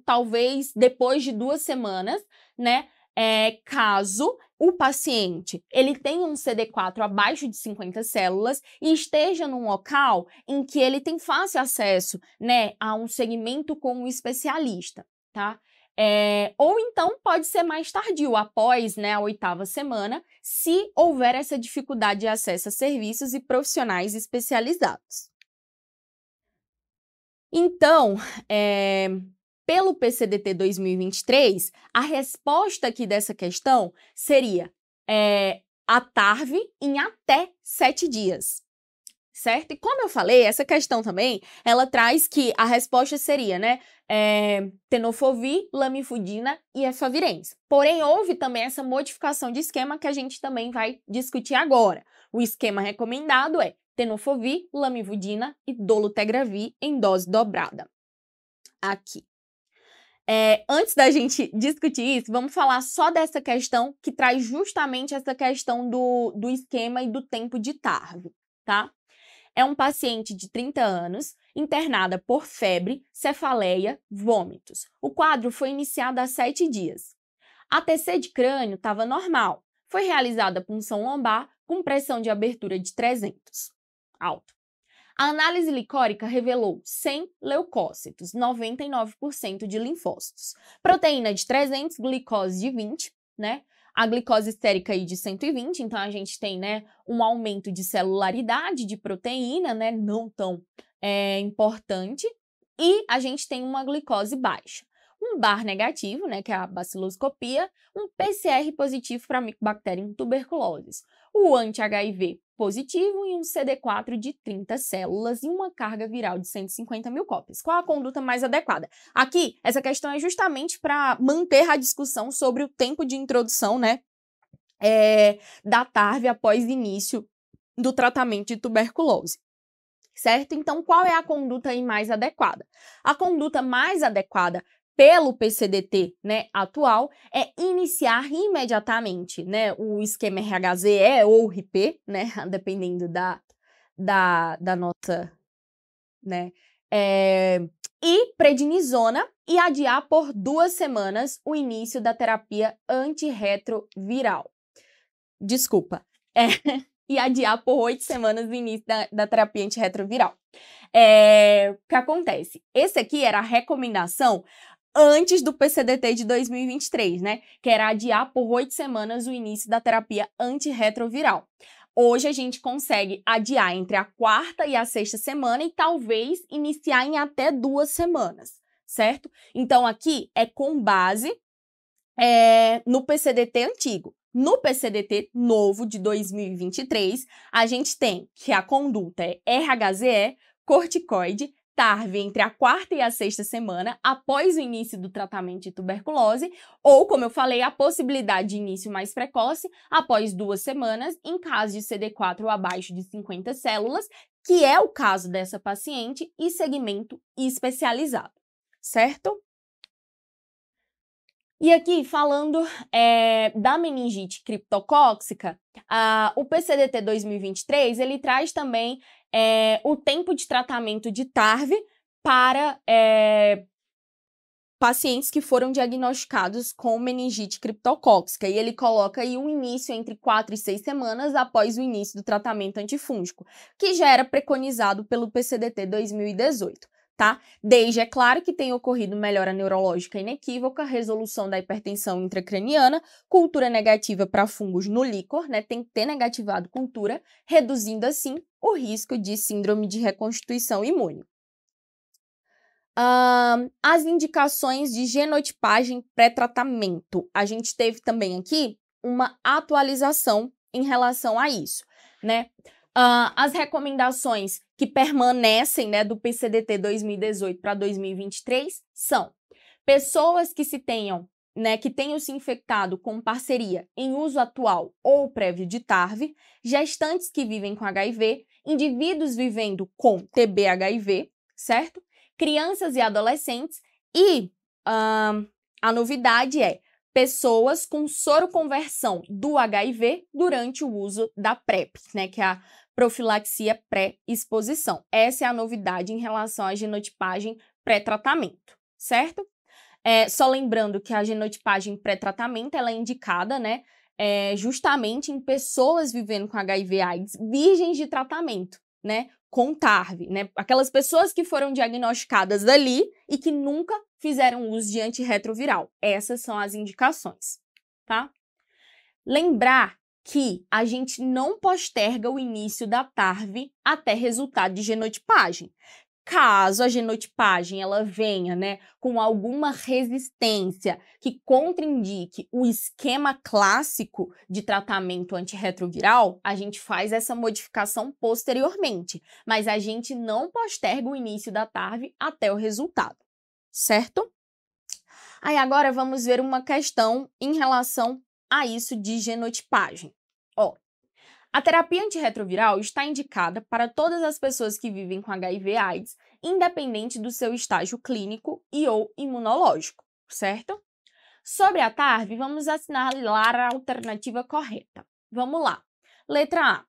talvez depois de 2 semanas, né? Caso o paciente ele tenha um CD4 abaixo de 50 células e esteja num local em que ele tem fácil acesso, né, a um segmento com um especialista, tá? Ou então pode ser mais tardio, após, né, a 8ª semana, se houver essa dificuldade de acesso a serviços e profissionais especializados. Então, pelo PCDT 2023, a resposta aqui dessa questão seria a TARV em até 7 dias, certo? E como eu falei, essa questão também, ela traz que a resposta seria, né, tenofovir, lamivudina e efavirenz. Porém, houve também essa modificação de esquema que a gente também vai discutir agora. O esquema recomendado é tenofovir, lamivudina e dolutegravir em dose dobrada. Aqui. Antes da gente discutir isso, vamos falar só dessa questão que traz justamente essa questão do esquema e do tempo de TARV, tá? É um paciente de 30 anos, internada por febre, cefaleia, vômitos. O quadro foi iniciado há 7 dias. A TC de crânio estava normal. Foi realizada punção lombar com pressão de abertura de 300, alto. A análise licórica revelou 100 leucócitos, 99% de linfócitos, proteína de 300, glicose de 20, né? A glicose estérica aí de 120, então a gente tem, né, um aumento de celularidade de proteína, né, não tão importante, e a gente tem uma glicose baixa. Um BAR negativo, né, que é a baciloscopia, um PCR positivo para micobactéria em tuberculose, o anti-HIV positivo e um CD4 de 30 células e uma carga viral de 150 mil cópias. Qual a conduta mais adequada? Aqui, essa questão é justamente para manter a discussão sobre o tempo de introdução, né, da TARV após início do tratamento de tuberculose. Certo? Então, qual é a conduta aí mais adequada? A conduta mais adequada pelo PCDT, né, atual, é iniciar imediatamente, né, o esquema RHZE ou RIP, né, dependendo da nossa, né, e prednisona e adiar por 2 semanas o início da terapia antirretroviral. Desculpa, e adiar por 8 semanas o início da terapia antirretroviral. O que acontece? Esse aqui era a recomendação antes do PCDT de 2023, né? Que era adiar por 8 semanas o início da terapia antirretroviral. Hoje a gente consegue adiar entre a 4ª e a 6ª semana e talvez iniciar em até 2 semanas, certo? Então aqui é com base no PCDT antigo. No PCDT novo de 2023, a gente tem que a conduta é RHZE, corticoide, TARV entre a 4ª e a 6ª semana após o início do tratamento de tuberculose, ou, como eu falei, a possibilidade de início mais precoce após 2 semanas, em caso de CD4 abaixo de 50 células, que é o caso dessa paciente, e segmento especializado, certo? E aqui, falando da meningite criptocóxica, o PCDT 2023, ele traz também o tempo de tratamento de TARV para pacientes que foram diagnosticados com meningite criptocóxica. E ele coloca aí um início entre 4 e 6 semanas após o início do tratamento antifúngico, que já era preconizado pelo PCDT 2018. Tá? Desde, é claro, que tem ocorrido melhora neurológica inequívoca, resolução da hipertensão intracraniana, cultura negativa para fungos no líquor, né? Tem que ter negativado cultura, reduzindo assim o risco de síndrome de reconstituição imune. As indicações de genotipagem pré-tratamento. A gente teve também aqui uma atualização em relação a isso, né? As recomendações que permanecem, né, do PCDT 2018 para 2023 são pessoas que tenham se infectado com parceria em uso atual ou prévio de TARV, gestantes que vivem com HIV, indivíduos vivendo com TB-HIV, certo? Crianças e adolescentes e a novidade é pessoas com soroconversão do HIV durante o uso da PrEP, né, que é a profilaxia pré-exposição. Essa é a novidade em relação à genotipagem pré-tratamento, certo? Só lembrando que a genotipagem pré-tratamento ela é indicada, né, justamente em pessoas vivendo com HIV/AIDS virgens de tratamento, né, com TARV, né, aquelas pessoas que foram diagnosticadas ali e que nunca fizeram uso de antirretroviral. Essas são as indicações, tá? Lembrar que a gente não posterga o início da TARV até resultado de genotipagem. Caso a genotipagem ela venha, né, com alguma resistência que contraindique o esquema clássico de tratamento antirretroviral, a gente faz essa modificação posteriormente, mas a gente não posterga o início da TARV até o resultado, certo? Aí agora vamos ver uma questão em relação a isso de genotipagem. A terapia antirretroviral está indicada para todas as pessoas que vivem com HIV/AIDS, independente do seu estágio clínico e ou imunológico, certo? Sobre a TARV, vamos assinalar a alternativa correta. Vamos lá. Letra A.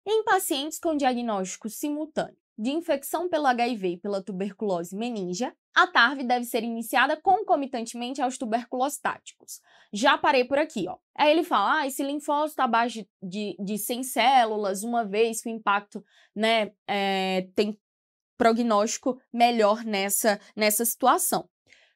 Em pacientes com diagnóstico simultâneo de infecção pelo HIV e pela tuberculose meningia, a TARV deve ser iniciada concomitantemente aos tuberculostáticos. Já parei por aqui, ó. Aí ele fala, esse linfócito abaixo de 100 células, uma vez que o impacto, né, tem prognóstico melhor nessa situação.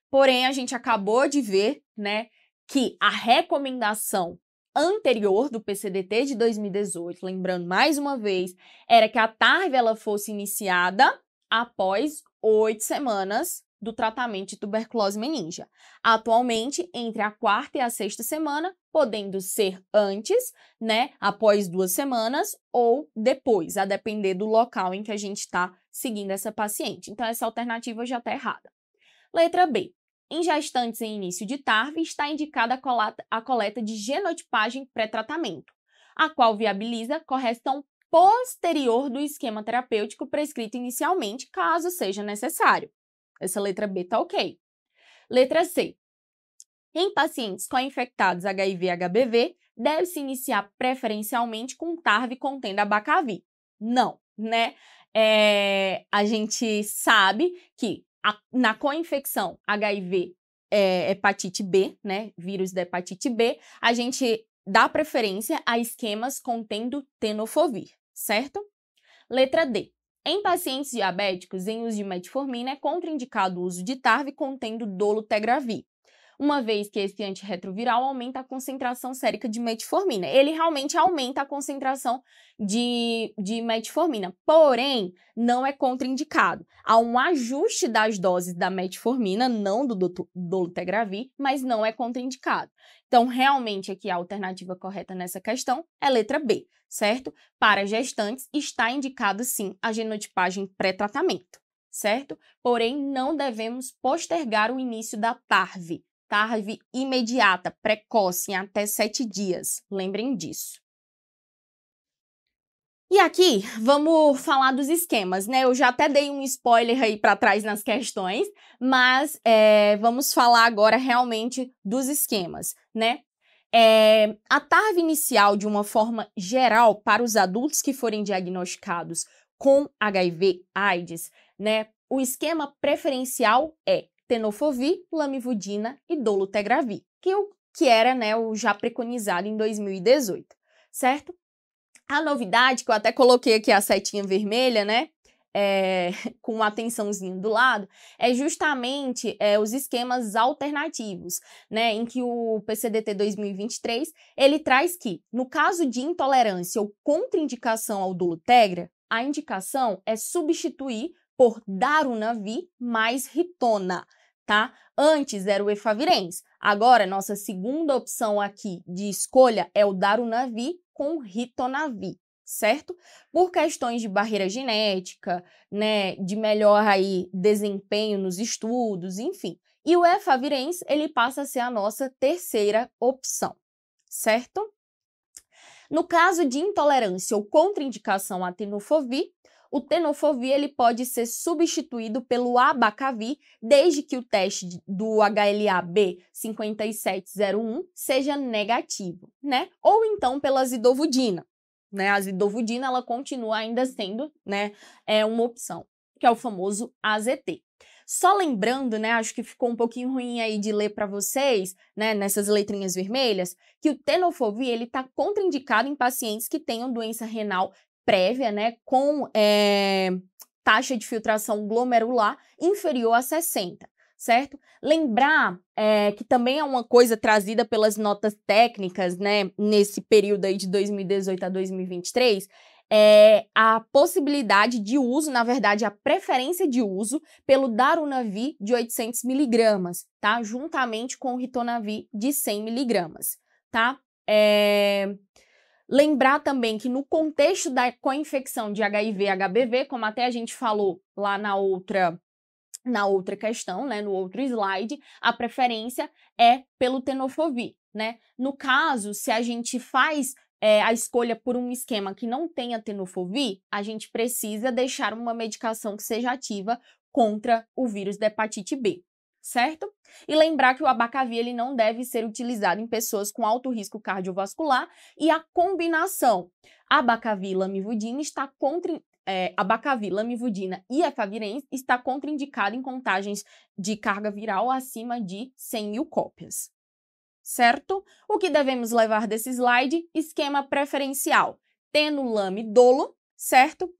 Porém, a gente acabou de ver, né, que a recomendação anterior do PCDT de 2018, lembrando mais uma vez, era que a TARV ela fosse iniciada após 8 semanas do tratamento de tuberculose meningia. Atualmente, entre a 4ª e a 6ª semana, podendo ser antes, né, após 2 semanas ou depois, a depender do local em que a gente está seguindo essa paciente. Então, essa alternativa já está errada. Letra B. Em gestantes em início de TARV, está indicada a coleta de genotipagem pré-tratamento, a qual viabiliza correção posterior do esquema terapêutico prescrito inicialmente, caso seja necessário. Essa letra B está ok. Letra C. Em pacientes co-infectados HIV/HBV, deve-se iniciar preferencialmente com TARV contendo abacavi. Não, né? A gente sabe que na co-infecção HIV hepatite B, né, vírus da hepatite B, a gente dá preferência a esquemas contendo tenofovir, certo? Letra D. Em pacientes diabéticos em uso de metformina, é contraindicado o uso de TARV contendo dolutegravir, uma vez que esse antirretroviral aumenta a concentração sérica de metformina. Ele realmente aumenta a concentração de metformina, porém, não é contraindicado. Há um ajuste das doses da metformina, não do dolutegravir, mas não é contraindicado. Então, realmente, aqui a alternativa correta nessa questão é letra B, certo? Para gestantes, está indicado, sim, a genotipagem pré-tratamento, certo? Porém, não devemos postergar o início da TARV, TARV imediata, precoce, em até 7 dias. Lembrem disso. E aqui, vamos falar dos esquemas, né? Eu já até dei um spoiler aí para trás nas questões, mas vamos falar agora realmente dos esquemas, né? A TARV inicial, de uma forma geral, para os adultos que forem diagnosticados com HIV/AIDS, né? O esquema preferencial é tenofovir, lamivudina e dolutegravir, que era, né, o já preconizado em 2018, certo? A novidade, que eu até coloquei aqui a setinha vermelha, né, com uma atençãozinha do lado, é justamente os esquemas alternativos, né, em que o PCDT 2023, ele traz que, no caso de intolerância ou contraindicação ao dolutegra, a indicação é substituir por darunavir mais ritona, tá? Antes era o efavirenz. Agora, nossa segunda opção aqui de escolha é o darunavir com ritonavir, certo? Por questões de barreira genética, né, de melhor aí desempenho nos estudos, enfim. E o efavirenz, ele passa a ser a nossa terceira opção, certo? No caso de intolerância ou contraindicação a tenofovir, o tenofovir ele pode ser substituído pelo abacavir, desde que o teste do HLA-B 5701 seja negativo, né? Ou então pela azidovudina, né? A azidovudina ela continua ainda sendo, né, uma opção, que é o famoso AZT. Só lembrando, né, acho que ficou um pouquinho ruim aí de ler para vocês, né, nessas letrinhas vermelhas, que o tenofovir ele está contraindicado em pacientes que tenham doença renal prévia, né, com taxa de filtração glomerular inferior a 60, certo? Lembrar que também é uma coisa trazida pelas notas técnicas, né, nesse período aí de 2018 a 2023, a possibilidade de uso, na verdade, a preferência de uso pelo darunavir de 800 miligramas, tá? Juntamente com o ritonavir de 100 miligramas, tá? Lembrar também que no contexto da coinfecção de HIV/HBV, como até a gente falou lá na outra questão, né, no outro slide, a preferência é pelo tenofovir, né? No caso, se a gente faz a escolha por um esquema que não tenha tenofovir, a gente precisa deixar uma medicação que seja ativa contra o vírus da hepatite B, certo? E lembrar que o abacavir ele não deve ser utilizado em pessoas com alto risco cardiovascular e a combinação abacavir, lamivudina está abacavir, lamivudina e efavirenz está contraindicado em contagens de carga viral acima de 100 mil cópias, certo? O que devemos levar desse slide? Esquema preferencial, teno-lame-dolo, certo?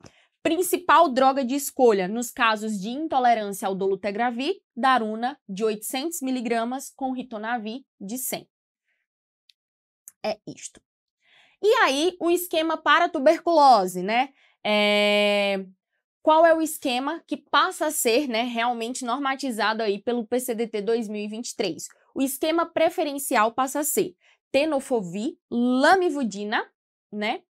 Principal droga de escolha nos casos de intolerância ao dolutegravir, daruna de 800 miligramas com ritonavir de 100. É isto. E aí, o esquema para tuberculose, né? Qual é o esquema que passa a ser, né, realmente normatizado aí pelo PCDT 2023? O esquema preferencial passa a ser tenofovir, lamivudina, né,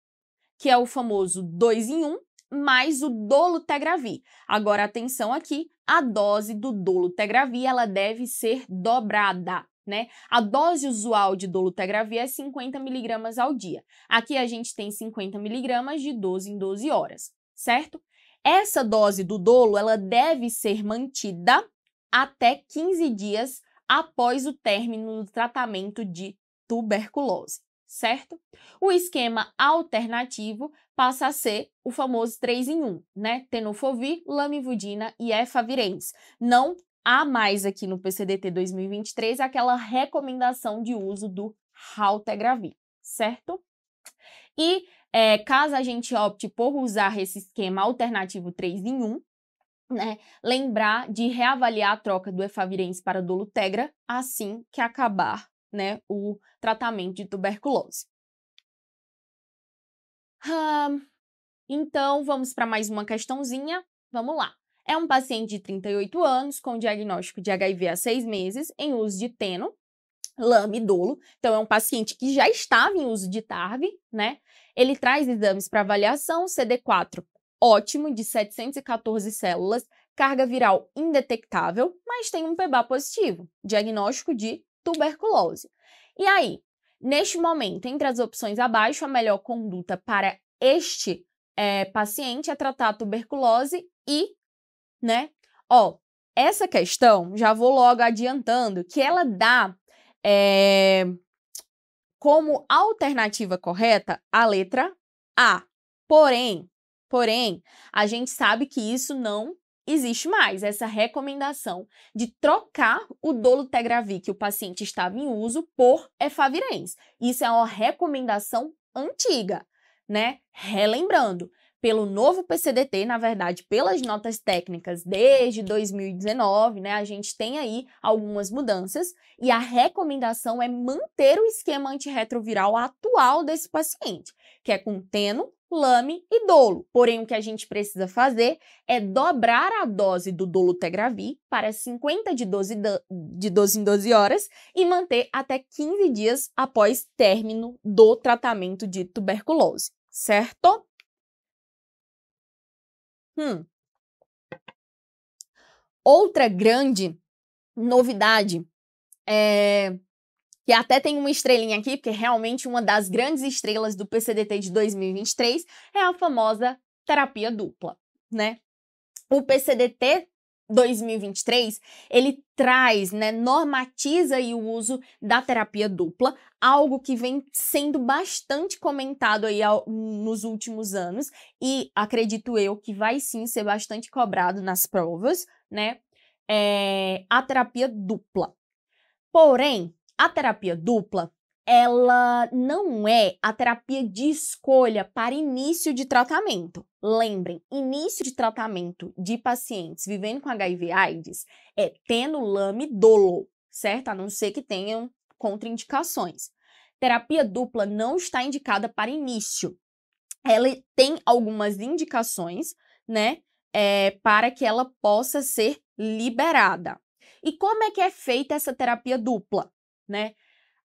que é o famoso 2 em 1, mais o dolutegravir. Agora, atenção aqui, a dose do dolutegravir, ela deve ser dobrada, né? A dose usual de dolutegravir é 50 miligramas ao dia. Aqui a gente tem 50 miligramas de 12 em 12 horas, certo? Essa dose do dolo, ela deve ser mantida até 15 dias após o término do tratamento de tuberculose, certo? O esquema alternativo passa a ser o famoso 3 em 1, né? Tenofovir, lamivudina e efavirenz. Não há mais aqui no PCDT 2023 aquela recomendação de uso do raltegravir, certo? E caso a gente opte por usar esse esquema alternativo 3 em 1, né, lembrar de reavaliar a troca do efavirenz para dolutegra assim que acabar, né, o tratamento de tuberculose. Então, vamos para mais uma questãozinha. Vamos lá. É um paciente de 38 anos com diagnóstico de HIV há 6 meses em uso de teno. Lame-dolo. Então, é um paciente que já estava em uso de TARV, né? Ele traz exames para avaliação, CD4 ótimo, de 714 células, carga viral indetectável, mas tem um PBA positivo, diagnóstico de tuberculose. E aí, neste momento, entre as opções abaixo, a melhor conduta para este paciente é tratar a tuberculose e, né? Ó, essa questão, já vou logo adiantando, que ela dá como alternativa correta a letra A. Porém, a gente sabe que isso não existe mais, essa recomendação de trocar o dolutegravir que o paciente estava em uso por efavirenz. Isso é uma recomendação antiga, né? Relembrando, pelo novo PCDT, na verdade, pelas notas técnicas desde 2019, né, a gente tem aí algumas mudanças e a recomendação é manter o esquema antirretroviral atual desse paciente, que é com teno, lame e dolo. Porém, o que a gente precisa fazer é dobrar a dose do dolutegravir para 50 de 12 em 12 horas e manter até 15 dias após término do tratamento de tuberculose, certo? Outra grande novidade, que até tem uma estrelinha aqui, porque realmente uma das grandes estrelas do PCDT de 2023 é a famosa terapia dupla, né? O PCDT 2023, ele traz, né, normatiza aí o uso da terapia dupla, algo que vem sendo bastante comentado aí nos últimos anos e acredito eu que vai sim ser bastante cobrado nas provas, né, a terapia dupla. Porém, a terapia dupla, ela não é a terapia de escolha para início de tratamento. Lembrem, início de tratamento de pacientes vivendo com HIV/AIDS é tendo lame dolo, certo? A não ser que tenham contraindicações. Terapia dupla não está indicada para início. Ela tem algumas indicações, né, para que ela possa ser liberada. E como é que é feita essa terapia dupla, né?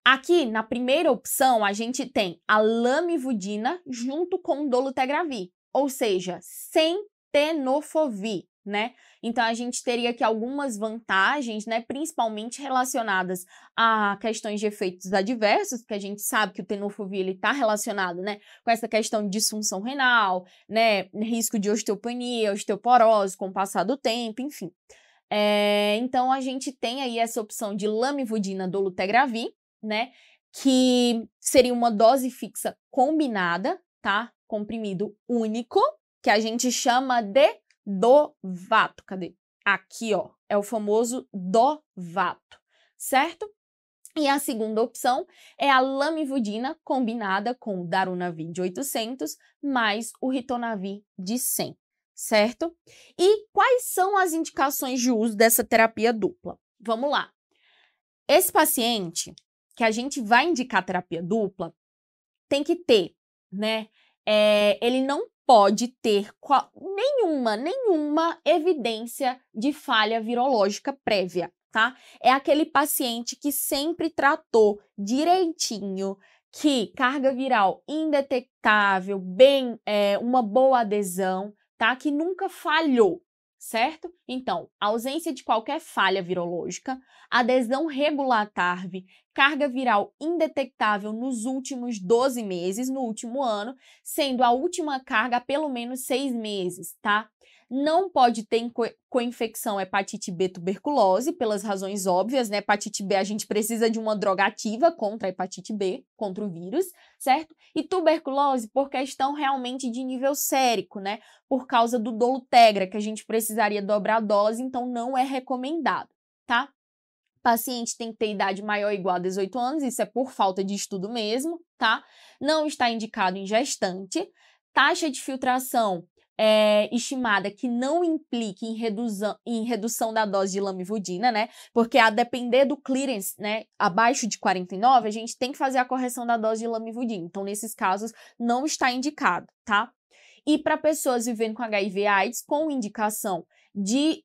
Aqui, na primeira opção, a gente tem a lamivudina junto com o dolutegravir, ou seja, sem tenofovir, né? Então, a gente teria aqui algumas vantagens, né, principalmente relacionadas a questões de efeitos adversos, porque a gente sabe que o tenofovir está relacionado, né, com essa questão de disfunção renal, né, risco de osteopenia, osteoporose com o passar do tempo, enfim. Então, a gente tem aí essa opção de lamivudina dolutegravir, né, que seria uma dose fixa combinada, tá? Comprimido único, que a gente chama de Dovato. Cadê? Aqui, ó, é o famoso Dovato, certo? E a segunda opção é a lamivudina combinada com o darunavir de 800 mais o ritonavir de 100. Certo? E quais são as indicações de uso dessa terapia dupla? Vamos lá. Esse paciente que a gente vai indicar terapia dupla tem que ter, né? Ele não pode ter nenhuma evidência de falha virológica prévia, tá? É aquele paciente que sempre tratou direitinho, que carga viral indetectável, uma boa adesão, tá? Que nunca falhou, certo? Então, ausência de qualquer falha virológica, adesão regular TARV, carga viral indetectável nos últimos 12 meses, no último ano, sendo a última carga há pelo menos 6 meses, tá? Não pode ter coinfecção hepatite B tuberculose, pelas razões óbvias, né? Hepatite B, a gente precisa de uma droga ativa contra a hepatite B, contra o vírus, certo? E tuberculose por questão realmente de nível sérico, né? Por causa do dolutegra, que a gente precisaria dobrar a dose, então não é recomendado, tá? Paciente tem que ter idade maior ou igual a 18 anos, isso é por falta de estudo mesmo, tá? Não está indicado em gestante. Taxa de filtração estimada que não implique em redução da dose de lamivudina, né? Porque a depender do clearance, né, abaixo de 49, a gente tem que fazer a correção da dose de lamivudina. Então, nesses casos, não está indicado, tá? E para pessoas vivendo com HIV/AIDS, com indicação de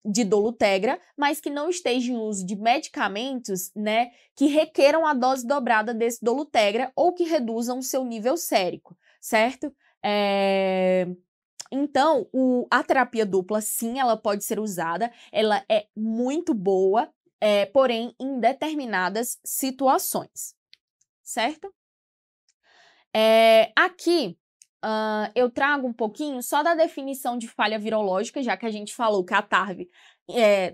de dolutegra, mas que não esteja em uso de medicamentos, né, que requeram a dose dobrada desse dolutegra ou que reduzam o seu nível sérico, certo? Então, a terapia dupla, sim, ela pode ser usada, ela é muito boa, porém, em determinadas situações, certo? Aqui, eu trago um pouquinho só da definição de falha virológica, já que a gente falou que a TARV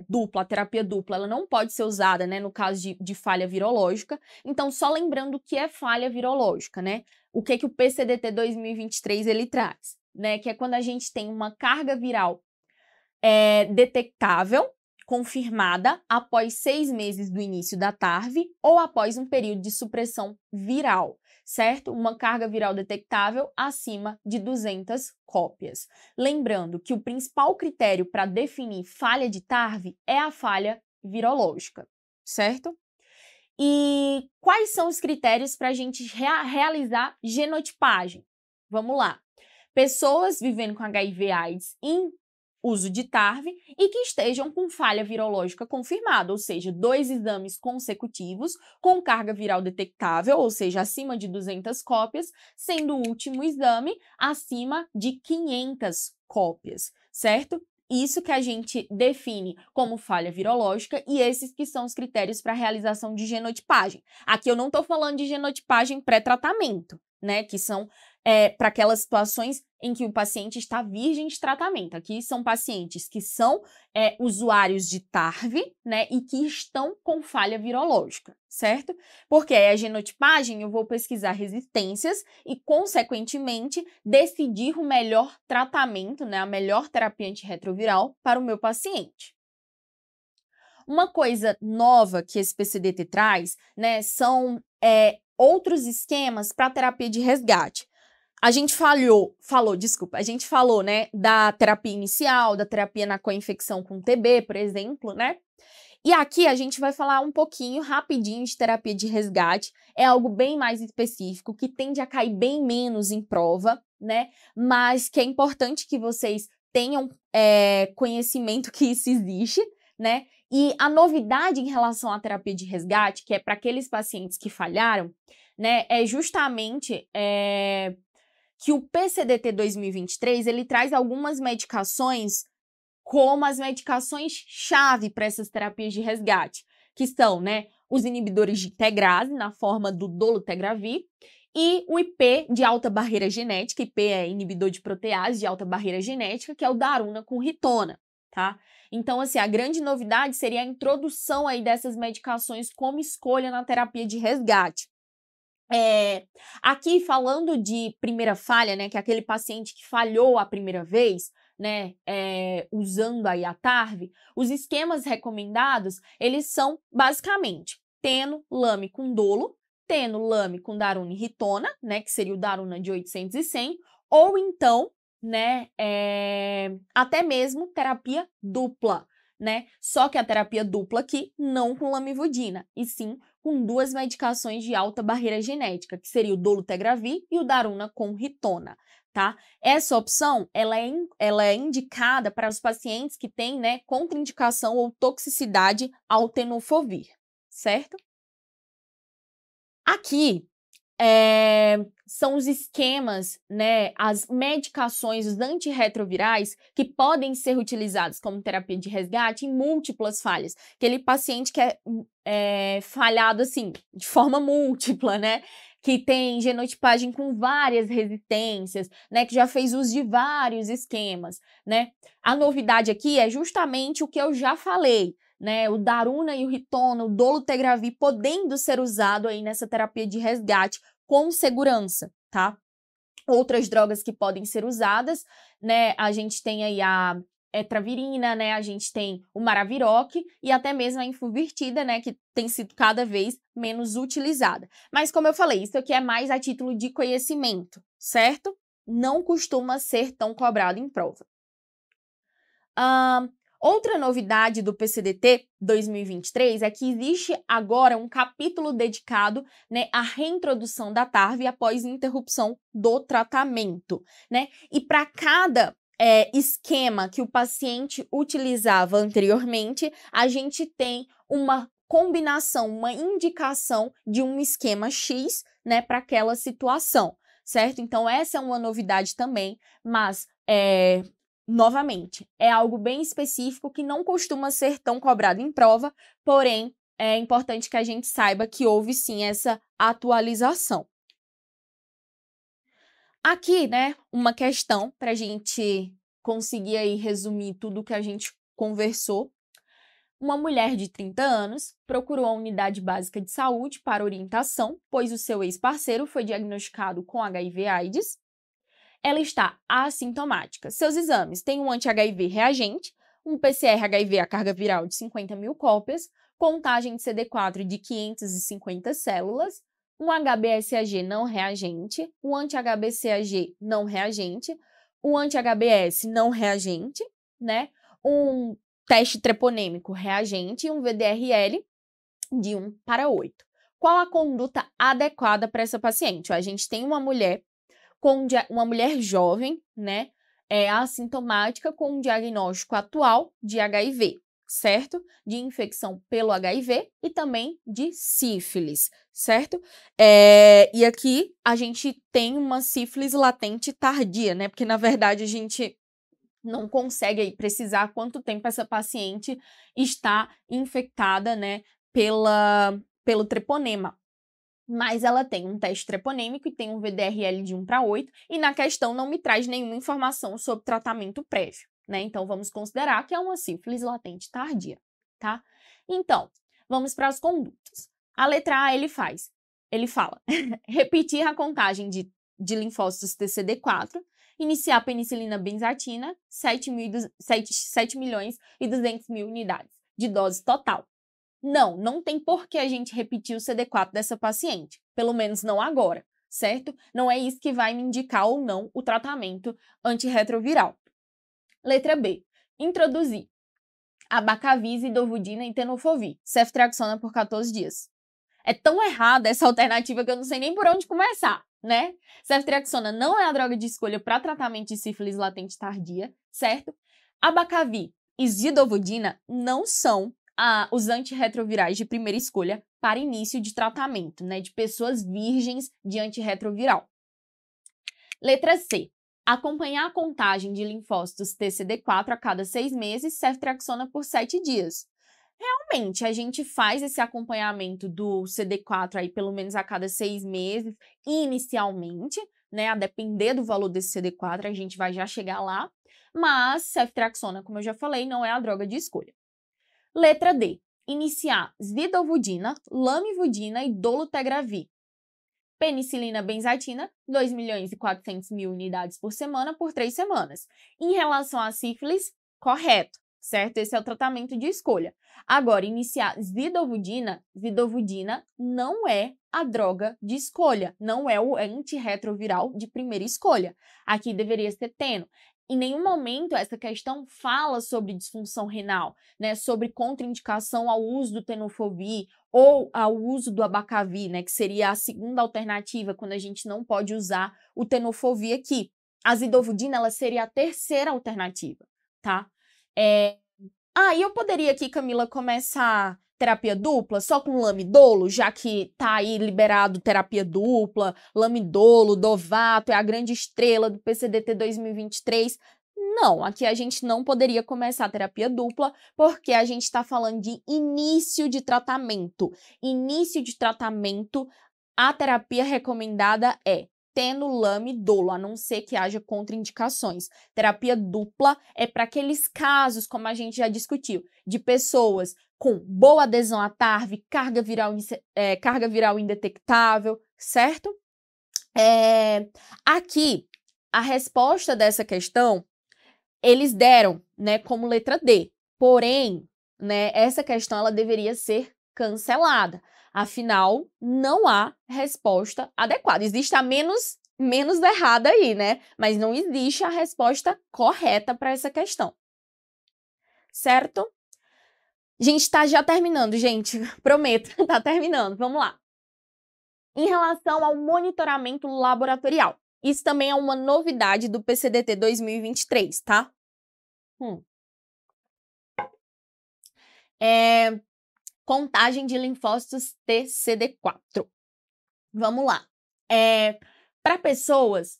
dupla, a terapia dupla, ela não pode ser usada, né, no caso de falha virológica. Então, só lembrando o que é falha virológica, né? O que o PCDT 2023 ele traz, né? Que é quando a gente tem uma carga viral detectável, confirmada após 6 meses do início da TARV ou após um período de supressão viral, certo? Uma carga viral detectável acima de 200 cópias. Lembrando que o principal critério para definir falha de TARV é a falha virológica, certo? E quais são os critérios para a gente realizar genotipagem? Vamos lá. Pessoas vivendo com HIV/AIDS em uso de TARV e que estejam com falha virológica confirmada, ou seja, 2 exames consecutivos com carga viral detectável, ou seja, acima de 200 cópias, sendo o último exame acima de 500 cópias, certo? Isso que a gente define como falha virológica e esses que são os critérios para a realização de genotipagem. Aqui eu não estou falando de genotipagem pré-tratamento, né, que são para aquelas situações em que o paciente está virgem de tratamento. Aqui são pacientes que são usuários de TARV, né, e que estão com falha virológica, certo? Porque a genotipagem eu vou pesquisar resistências e, consequentemente, decidir o melhor tratamento, né, a melhor terapia antirretroviral para o meu paciente. Uma coisa nova que esse PCDT traz, né, são outros esquemas para terapia de resgate. A gente falou, né, da terapia inicial, da terapia na co-infecção com TB, por exemplo, né? E aqui a gente vai falar um pouquinho, rapidinho, de terapia de resgate. É algo bem mais específico, que tende a cair bem menos em prova, né? Mas que é importante que vocês tenham conhecimento que isso existe, né? E a novidade em relação à terapia de resgate, que é para aqueles pacientes que falharam, né, é justamente que o PCDT 2023, ele traz algumas medicações como as medicações-chave para essas terapias de resgate, que são, né, os inibidores de integrase, na forma do dolutegravir, e o IP de alta barreira genética, IP é inibidor de protease de alta barreira genética, que é o Daruna com Ritona, tá? Então, assim, a grande novidade seria a introdução aí dessas medicações como escolha na terapia de resgate. Aqui falando de primeira falha, né, que é aquele paciente que falhou a primeira vez, né, usando aí a TARV, os esquemas recomendados, eles são basicamente teno, lame com dolo, teno, lame com Daruna e Ritona, né, que seria o Daruna de 800 e 100, ou então, né, até mesmo terapia dupla, né, só que a terapia dupla aqui não com lamivudina, e sim com 2 medicações de alta barreira genética, que seria o dolutegravir e o Daruna com Ritona, tá? Essa opção, ela é indicada para os pacientes que têm, né, contraindicação ou toxicidade ao tenofovir, certo? Aqui são os esquemas, né, as medicações, os antirretrovirais que podem ser utilizados como terapia de resgate em múltiplas falhas. Aquele paciente que é falhado, assim, de forma múltipla, né, que tem genotipagem com várias resistências, né, que já fez uso de vários esquemas, né. A novidade aqui é justamente o que eu já falei, né, o Daruna e o Ritona, o dolutegravir podendo ser usado aí nessa terapia de resgate com segurança, tá? Outras drogas que podem ser usadas, né, a gente tem aí a etravirina, né, a gente tem o maraviroc e até mesmo a infuvirtida, né, que tem sido cada vez menos utilizada. Mas como eu falei, isso aqui é mais a título de conhecimento, certo? Não costuma ser tão cobrado em prova. Outra novidade do PCDT 2023 é que existe agora um capítulo dedicado, né, à reintrodução da TARV após interrupção do tratamento, né? E para cada esquema que o paciente utilizava anteriormente, a gente tem uma combinação, uma indicação de um esquema X, né, para aquela situação, certo? Então, essa é uma novidade também, mas, novamente, é algo bem específico que não costuma ser tão cobrado em prova, porém, é importante que a gente saiba que houve sim essa atualização. Aqui, né, uma questão para a gente conseguir aí resumir tudo que a gente conversou. Uma mulher de 30 anos procurou a unidade básica de saúde para orientação, pois o seu ex-parceiro foi diagnosticado com HIV/AIDS. Ela está assintomática. Seus exames têm um anti-HIV reagente, um PCR-HIV a carga viral de 50.000 cópias, contagem de CD4 de 550 células, um HBsAg não reagente, um anti-HBsAg não reagente, um anti-HBs não reagente, né? Um teste treponêmico reagente e um VDRL de 1:8. Qual a conduta adequada para essa paciente? A gente tem uma mulher jovem, né? Assintomática com um diagnóstico atual de HIV, certo? De infecção pelo HIV e também de sífilis, certo? E aqui a gente tem uma sífilis latente tardia, né? Porque, na verdade, a gente não consegue aí precisar quanto tempo essa paciente está infectada, né, pelo treponema. Mas ela tem um teste treponêmico e tem um VDRL de 1:8, e na questão não me traz nenhuma informação sobre tratamento prévio, né? Então, vamos considerar que é uma sífilis latente tardia, tá? Então, vamos para as condutas. A letra A ele fala, repetir a contagem de linfócitos TCD4, iniciar penicilina benzatina, 7.200.000 unidades de dose total. Não tem por que a gente repetir o CD4 dessa paciente, pelo menos não agora, certo? Não é isso que vai me indicar ou não o tratamento antirretroviral. Letra B, introduzir abacavir, zidovudina e tenofovir, ceftriaxona por 14 dias. É tão errada essa alternativa que eu não sei nem por onde começar, né? Ceftriaxona não é a droga de escolha para tratamento de sífilis latente tardia, certo? Abacavir e zidovudina não são os antirretrovirais de primeira escolha para início de tratamento, né? De pessoas virgens de antirretroviral. Letra C. Acompanhar a contagem de linfócitos TCD4 a cada 6 meses, ceftriaxona por 7 dias. Realmente, a gente faz esse acompanhamento do CD4 aí pelo menos a cada 6 meses, inicialmente, né? A depender do valor desse CD4, a gente vai já chegar lá. Mas ceftriaxona, como eu já falei, não é a droga de escolha. Letra D. Iniciar zidovudina, lamivudina e dolutegravir. Penicilina benzatina, 2.400.000 unidades por semana por 3 semanas. Em relação à sífilis, correto, certo? Esse é o tratamento de escolha. Agora, iniciar zidovudina não é a droga de escolha, não é o antirretroviral de primeira escolha. Aqui deveria ser teno. Em nenhum momento essa questão fala sobre disfunção renal, né, sobre contraindicação ao uso do tenofovir ou ao uso do abacavir, né, que seria a segunda alternativa quando a gente não pode usar o tenofovir aqui. A zidovudina, ela seria a terceira alternativa, tá? E eu poderia aqui, Camila, começar terapia dupla só com lamidolo, já que tá aí liberado terapia dupla, lamidolo, Dovato, é a grande estrela do PCDT 2023. Não, aqui a gente não poderia começar a terapia dupla, porque a gente está falando de início de tratamento. Início de tratamento, a terapia recomendada é tenolamidolo, a não ser que haja contraindicações. Terapia dupla é para aqueles casos, como a gente já discutiu, de pessoas com boa adesão à TARV, carga viral indetectável, certo? Aqui, a resposta dessa questão, eles deram, né, como letra D. Porém, né, essa questão ela deveria ser cancelada. Afinal, não há resposta adequada. Existe a menos errada aí, né? Mas não existe a resposta correta para essa questão. Certo? A gente tá já terminando, gente. Prometo, tá terminando. Vamos lá. Em relação ao monitoramento laboratorial, Isso também é uma novidade do PCDT 2023, tá? Contagem de linfócitos TCD4. Vamos lá. Para pessoas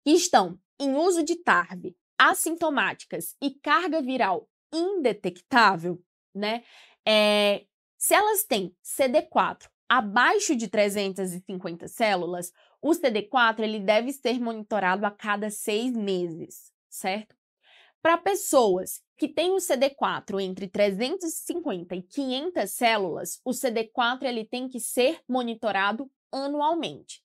que estão em uso de TARV, assintomáticas e carga viral indetectável, né? Se elas têm CD4 abaixo de 350 células, o CD4 ele deve ser monitorado a cada 6 meses, certo? Para pessoas que têm o CD4 entre 350 e 500 células, o CD4 ele tem que ser monitorado anualmente.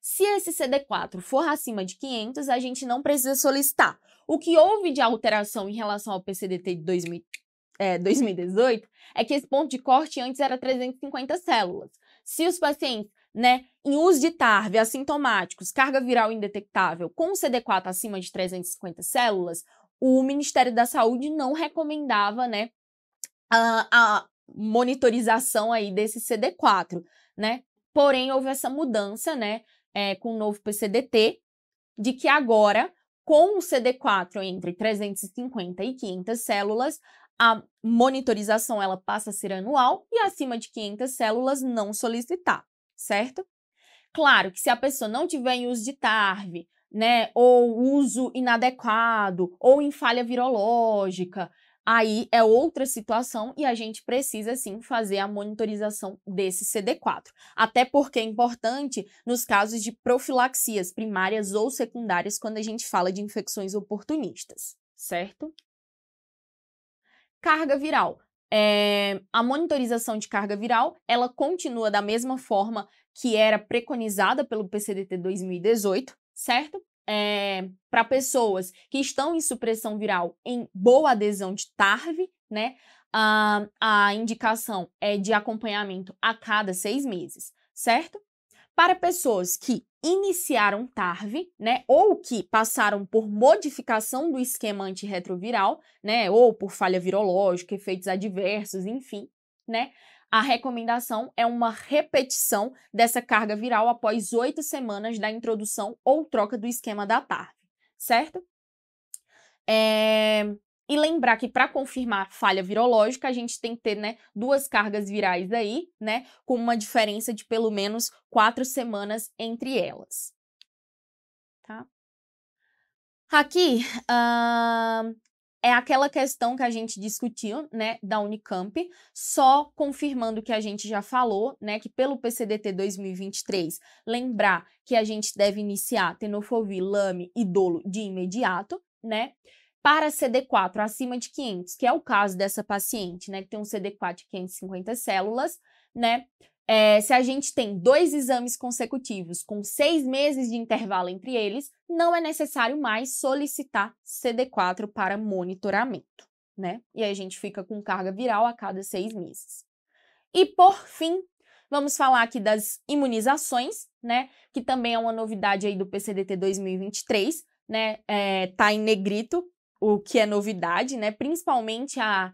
Se esse CD4 for acima de 500, a gente não precisa solicitar. O que houve de alteração em relação ao PCDT de 2018 é que esse ponto de corte antes era 350 células. Se os pacientes, né, em uso de TARV, assintomáticos, carga viral indetectável, com CD4 acima de 350 células, o Ministério da Saúde não recomendava, né, a monitorização aí desse CD4, né? Porém, houve essa mudança, né, com o novo PCDT, de que agora, com o CD4 entre 350 e 500 células, a monitorização ela passa a ser anual e acima de 500 células não solicitar, certo? Claro que se a pessoa não tiver em uso de TARV, né, ou uso inadequado, ou em falha virológica, aí é outra situação e a gente precisa, sim, fazer a monitorização desse CD4. Até porque é importante nos casos de profilaxias primárias ou secundárias, quando a gente fala de infecções oportunistas, certo? Carga viral. A monitorização de carga viral, ela continua da mesma forma que era preconizada pelo PCDT 2018, certo? Para pessoas que estão em supressão viral em boa adesão de TARV, né? A indicação é de acompanhamento a cada 6 meses, certo? Para pessoas que iniciaram TARV, né, ou que passaram por modificação do esquema antirretroviral, né, ou por falha virológica, efeitos adversos, enfim, né, a recomendação é uma repetição dessa carga viral após 8 semanas da introdução ou troca do esquema da TARV, certo? E lembrar que para confirmar falha virológica, a gente tem que ter, né, 2 cargas virais aí, né, com uma diferença de pelo menos 4 semanas entre elas. Tá? Aqui é aquela questão que a gente discutiu, né, da Unicamp, só confirmando o que a gente já falou, né, que pelo PCDT 2023, lembrar que a gente deve iniciar tenofovir, lame e dolo de imediato, né? Para CD4 acima de 500, que é o caso dessa paciente, né, que tem um CD4 de 550 células, né, se a gente tem 2 exames consecutivos com 6 meses de intervalo entre eles, não é necessário mais solicitar CD4 para monitoramento, né, e aí a gente fica com carga viral a cada 6 meses. E por fim, vamos falar aqui das imunizações, né, que também é uma novidade aí do PCDT 2023, né, tá em negrito, o que é novidade, né? Principalmente a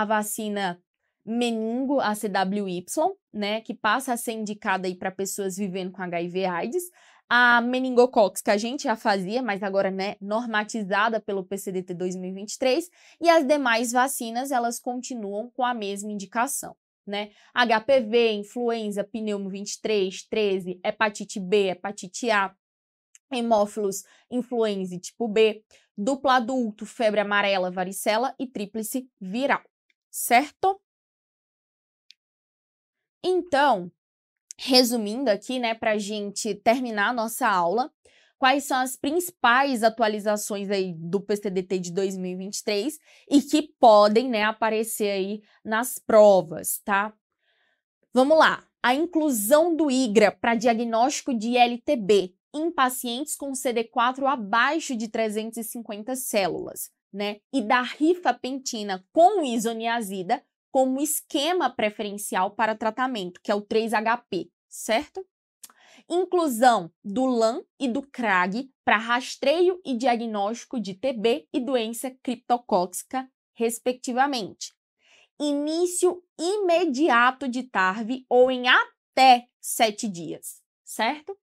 vacina meningo, a CWY, né? Que passa a ser indicada aí para pessoas vivendo com HIV/AIDS. A meningococcus, que a gente já fazia, mas agora, né, normatizada pelo PCDT 2023. E as demais vacinas, elas continuam com a mesma indicação, né? HPV, influenza, pneumo 23, 13, hepatite B, hepatite A, hemófilos influenza tipo B, duplo adulto, febre amarela, varicela e tríplice viral, certo? Então, resumindo aqui, né, para a gente terminar a nossa aula, quais são as principais atualizações aí do PCDT de 2023 e que podem, né, aparecer aí nas provas, tá? Vamos lá. A inclusão do IGRA para diagnóstico de LTB em pacientes com CD4 abaixo de 350 células, né? E da rifapentina com isoniazida como esquema preferencial para tratamento, que é o 3HP, certo? Inclusão do LAM e do CRAG para rastreio e diagnóstico de TB e doença criptocóxica, respectivamente. Início imediato de TARV ou em até 7 dias, certo?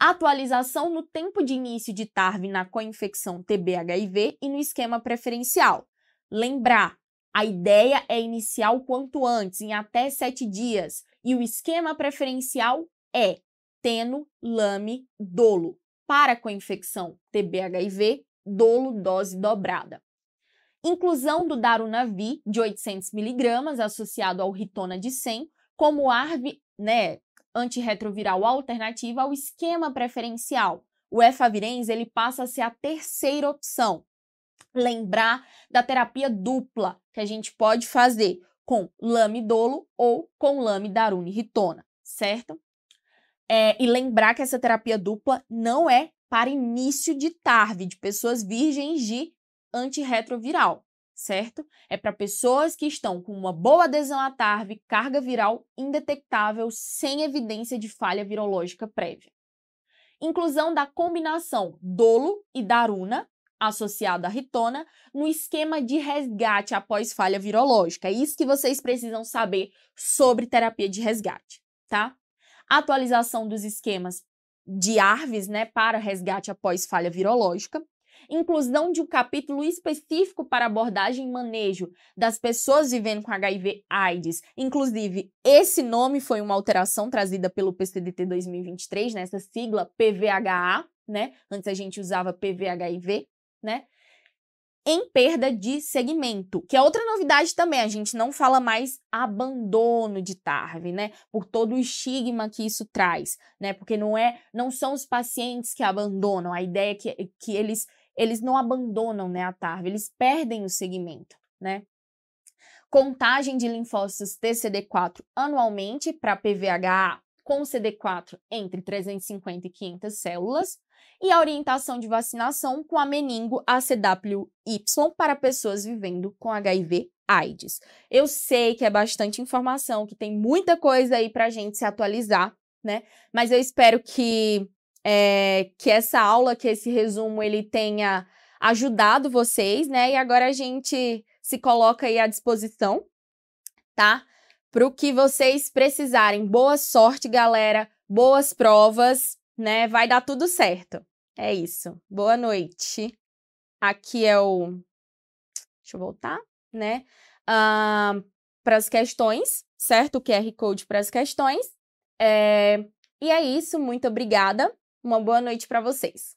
Atualização no tempo de início de TARV na coinfecção TB-HIV e no esquema preferencial. Lembrar, a ideia é iniciar o quanto antes, em até 7 dias, e o esquema preferencial é teno, lame, dolo. Para coinfecção TB-HIV, dolo dose dobrada. Inclusão do Darunavir de 800 mg associado ao Ritona de 100 como ARV, antirretroviral alternativa ao esquema preferencial. O efavirenz ele passa a ser a terceira opção. Lembrar da terapia dupla que a gente pode fazer com lamidolo ou com lamidarune-ritona, certo? E lembrar que essa terapia dupla não é para início de TARV, de pessoas virgens de antirretroviral, certo? É para pessoas que estão com uma boa adesão à TARV, carga viral indetectável, sem evidência de falha virológica prévia. Inclusão da combinação dolo e daruna, associada à ritona, no esquema de resgate após falha virológica. É isso que vocês precisam saber sobre terapia de resgate, tá? Atualização dos esquemas de ARVs, para resgate após falha virológica. Inclusão de um capítulo específico para abordagem e manejo das pessoas vivendo com HIV/AIDS. Inclusive, esse nome foi uma alteração trazida pelo PCDT 2023, essa sigla PVHA, Antes a gente usava PVHIV, em perda de segmento, que é outra novidade também, a gente não fala mais abandono de TARV, por todo o estigma que isso traz, porque não são os pacientes que abandonam, a ideia é que eles não abandonam, a TARV, eles perdem o segmento, Contagem de linfócitos TCD4 anualmente para PVHA com CD4 entre 350 e 500 células, e a orientação de vacinação com a meningo ACWY para pessoas vivendo com HIV/AIDS. Eu sei que é bastante informação, que tem muita coisa aí para a gente se atualizar, Mas eu espero que essa aula, que esse resumo, ele tenha ajudado vocês, E agora a gente se coloca aí à disposição, tá? Para o que vocês precisarem. Boa sorte, galera. Boas provas, Vai dar tudo certo. É isso. Boa noite. Aqui é o... Deixa eu voltar, para as questões, certo? O QR Code para as questões. E é isso. Muito obrigada. Uma boa noite para vocês.